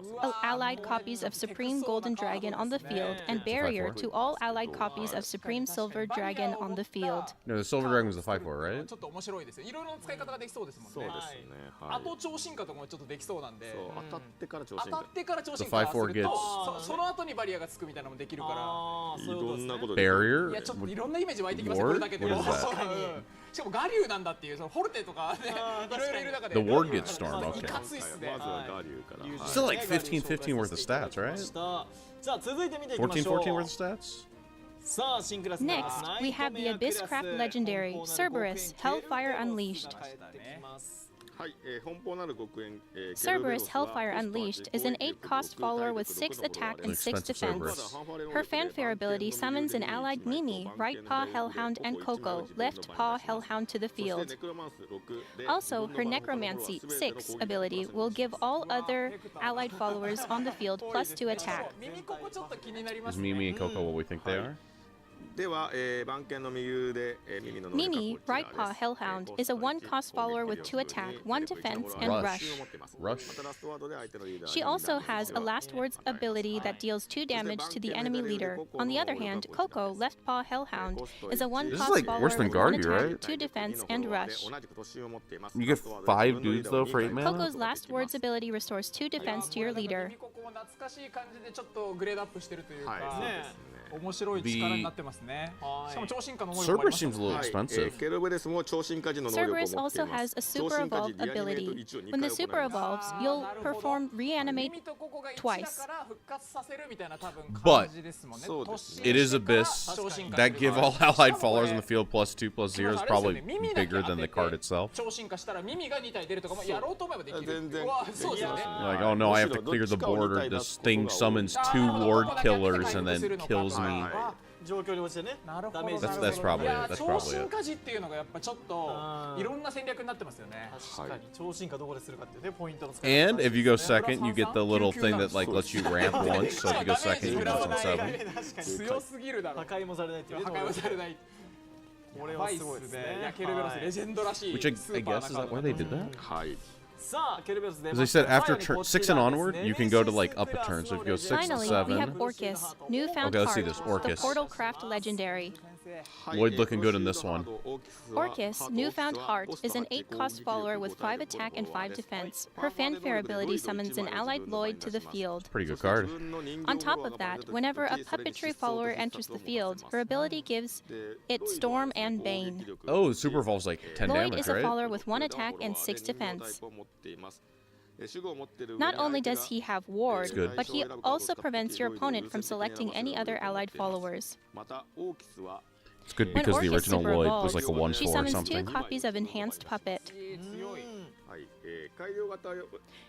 allied copies of Supreme Golden Dragon on the field and Barrier to all allied copies of Supreme Silver Dragon on the field. No, the Silver Dragon was the 5/4, right? ちょっと面白いですよいろいろな使い方ができそうですもんねそうですねはいあと超進化とかもちょっとできそうなんでそう当たってから超進化当たってから超進 The 化 5/4 する gets- とその後にバリアがつくみたいなのもできるかああいそういうことですねろんなこと Barrier? らいやちょっといろんなイメージ湧いてきますよ Ward? これだけでも What is that? うんしかもガリュウなんだっていうそのフォルテとかねいろいろいる中で The ward gets storm, い okay. かついっすねまずはガリュウからはい Still like 15 worth of stats, right? さあ続いて見ていきまし14, ょう。 14 worth of stats? さあ新クラス Next, we have the Abysscraft Legendary, Cerberus, Hellfire Unleashed. はい奔放なる極限 Cerberus Hellfire Unleashed is an 8 cost follower with 6 attack and 6 defense. Her fanfare ability summons an allied Mimi, right paw Hellhound, and Coco, left paw Hellhound to the field. Also, her Necromancy 6 ability will give all other allied followers on the field +2 attack. 耳ここちょっと気になりま Is すね Mimi and Coco what we think they are? では番犬の右腕耳の能力は Mimi, こちら right paw です Hellhound, is a 1 cost follower with 2 attack, 1 defense, and rush. Rush. She also has a Last Words ability that deals 2 damage to the enemy leader. On the other hand, Coco, left paw Hellhound, is a 1 This is cost like follower worse than with 1 Garyu, attack, right? 2 defense, and rush. You get 5 dudes though for 8 mana? Coco's Last Words ability restores 2 defense to your leader. 耳ここも懐かしい感じでちょっとグレードアップしてるというか、はいそうですね面白い力になってますね。しかも超進化の能力もあ Cerberus ります seems a little はい expensive. ケルベレスも超進化時の能力を持ってい Cerberus ます also has a 超 super 進化 evolve 時リアニメート ability. 1を2 When 回 the 行い super ます evolves, you'll perform reanimate 耳とここが1 twice. だから復活させるみたいな多分 But 感じですもんね。そうですね It is Abyss. 超進化 That give all allied followers in the field +2/+0 is あれですよ probably ね耳だけ bigger than the card 当てて itself. 超進化したら耳が2体出るとかもやろうと思えばできる。全然うわそうですよね。 Like, oh no, I have to clear the border. This thing summons 2 ward killers and then kills me. 状況に応じてねなるほどダメージ That's probably いや it. That's 超 probably 進 it. 化時っていうのがやっぱちょっといろんな戦略になってますよね。確かに超進化どこでするかっていうねポイントの使い方 And if you go second, you get the little thing that like lets you ramp once. So if you go second, you go on 7. 確かに強すぎるだろ。破壊もされないっていうね破壊もされない。これはすごいですねいやケルベロスレジェンドらしい。 Which I guess is that why they did that? はいさあケルベロス出 Because ま they した said after さらにこち 6 and ら onward, ですね you can go to like up a turn. So if you go 6 to Finally, we have 7, Orcus, Newfound Okay, let's see Heart, this, the Orcus. Portal Craft Legendary. Lloyd looking good in this one. Orcus, Newfound Heart, is an 8 cost follower with 5 attack and 5 defense. Her fanfare ability summons an allied Lloyd to the field. Pretty good card. On top of that, whenever a puppetry follower enters the field, her ability gives it Storm and Bane. Oh, Super Evolve's like 10 Lloyd damage, is a right? follower with 1 attack and 6 defense. Not only does he have Ward, good. but he also prevents your opponent from selecting any other allied followers. It's good When because the Orcus original super Lloyd evolves, was like a 1/4 she or summons 2 something. copies of Enhanced Puppet.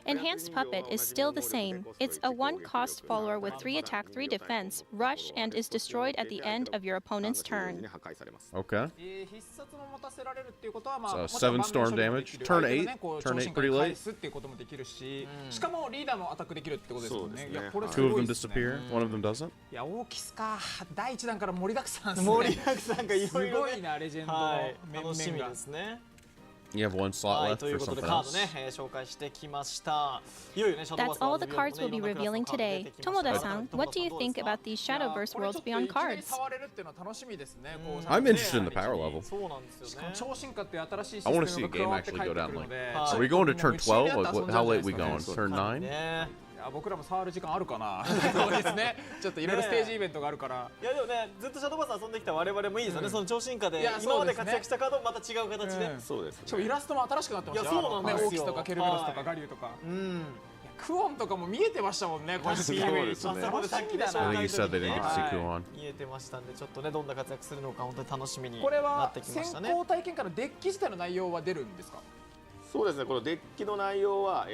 Enhanced Puppet is still the same. It's a 1-cost follower with 3 attack, 3 defense, rush, and is destroyed at the end of your opponent's turn. Okay. 必殺も持たせられるっていうことは、So 7 storm damage. Turn 8. Turn 8 pretty late. っていうこともできるし、しかもリーダーもアタックできるってことですもんね。いや、これす 2 of ごい them ですね。 disappear. 1 of them doesn't. いや、オーキスか。第1弾から盛りだくさんですね。盛りだくさんがいろいろね。すごいな、レジェンドの面々が。楽しみですね。You have 1 slot はい、 left とい for うことで something カード else. ね、紹介してきました。いよいよね、シャドーバー That's ス all the cards we'll be revealing today. Tomoda-san, what do you think about these Shadowverse Worlds Beyond cards? I'm interested in the power level. そうなんですよね。超進化っていう新しいシス I テ want ム to see a が加 game わって actually 帰っ go てく down るの like. で、 Are we going to turn 12? Like, how late we going? Turn 9? ね。いや、僕らも触る時間あるかな。そうですね。ちょっといろいろステージイベントがあるから。いやでもね、ずっとシャドーバース遊んできた我々もいいですよね。その超進化でいや今まで活躍したカードもまた違う形で。そうですね。しかもイラストも新しくなってましたよ。いやそうなんですよオーキスとかケルベロスとかガリューとか。クオンとかも見えてましたもんね。この PV ちょっと楽しみだ I な。 think you said they didn't get to see Kuon. 見えてましたんで、ちょっとねどんな活躍するのか本当に楽しみにこれなっはてきましたね。先行体験からデッキ自体の内容は出るんですか？そうですね。このデッキの内容は、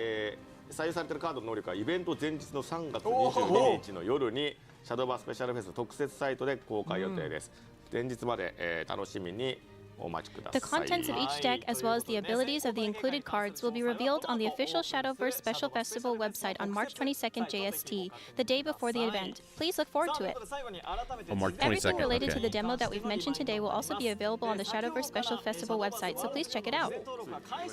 採用されているカードの能力はイベント前日の3月22日の夜にシャドーバースペシャルフェス特設サイトで公開予定です。前日まで、楽しみにお待ちくださ The い。 contents of each deck, as well as the abilities of the included cards, will be revealed on the official Shadowverse Special Festival website on March 22nd JST, the day before the event. Please look forward to it. Oh, March Everything 22nd. related to Okay. the demo that we've mentioned today will also be available on the Shadowverse Special Festival website, so please check it out.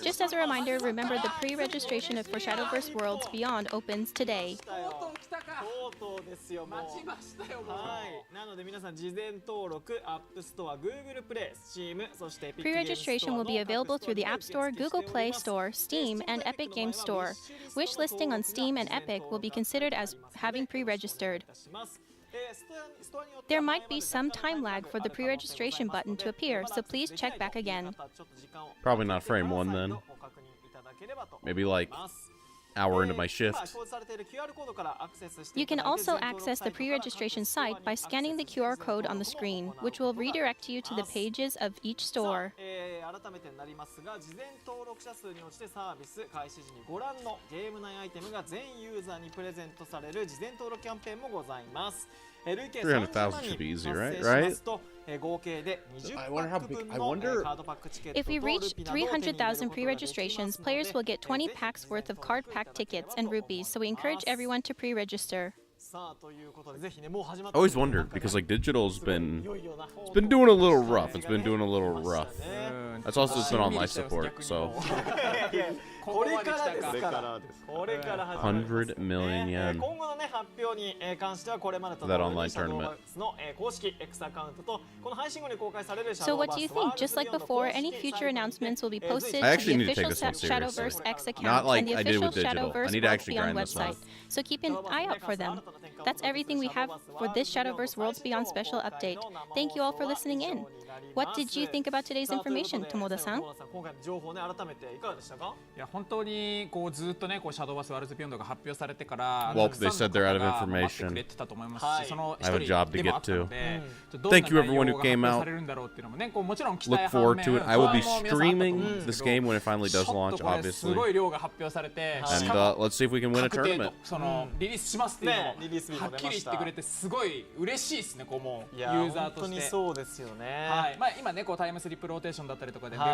Just as a reminder, remember the pre-registration for Shadowverse Worlds Beyond opens today. とう来たか。とうとうですよもう。待ちましたよもう。はい。なので皆さん事前登録、アップストア、Google プレイ、Steam、そして Pre-registration will be available through the App Store, Google Play Store, Steam, and Epic Games Store. Wish listing on Steam and Epic will be considered as having pre-registered. There might be some time lag for the pre-registration button to appear, so please check back again. Probably not frame 1 then. Maybe like hour into my shift. You can also access the pre-registration site by scanning the QR code on the screen, which will redirect you to the pages of each store. 改めてになりますが、事前登録者数に応じてサービス開始時にご覧のゲーム内アイテムが全ユーザーにプレゼントされる事前登録キャンペーンもございます。累計30万人達成しますと、合計で20パック分のカードパックチケット If we reach 300,000 pre-registrations, players will get 20 packs worth of card pack tickets and rupees, so we encourage everyone to pre-register. さあということでぜひねもう始まっ I always wondered because like digital's been doing a little rough. It's been doing a little rough. That's also just been on life support. So これからですからこれから始まります 100 million yen. 今後のね発表に関してはこれまでと That 同 online じシャドー tournament. バースの公式 X アカウントとこの配信後に公開されるシャ So ドーバ what ー do you スワー think? ル Just ド like ビヨンド before, 公式 any サイ future トに announcements will be posted I to actually the need to take official this one seriously. Shadowverse X account Not like and the I did official with digital. I Shadowverse need to Worlds actually Beyond grind this website. one. So keep an eye out for them. That's everything we have for this Shadowverse Worlds Beyond special update. Thank you all for listening in. What did you think about today's information, Tomoda-san? 今回の情報ね改めていかがでしたか？いや本当にこうずっとねこうシャドーバースワールズビヨンドが発表されてから Well, たくさん they said の they're out 方 of が information. 待ってくれてたと思いますし、その一 I have a 人 job to でも get あったの to. で、どんな Thank you 内 everyone 容 who が came 発表 out. されるんだろうっていうのもねこうもちろん期 Look 待半 forward 面 to it. I will be 不安も皆さんあったと思うん streaming です this けど game when it finally ちょ does っと launch, これす obviously. ごい量が発表されて、し And かも let's see if we can win a 確定と tournament. そのリリースしますっていうのねリリース日もはっきりも出ました言ってくれてすごい嬉しいですねこうもうユいやーザーと本当にして。そうですよね。はい、まあ今ねこうタイムスリップローテーションだったりとかではい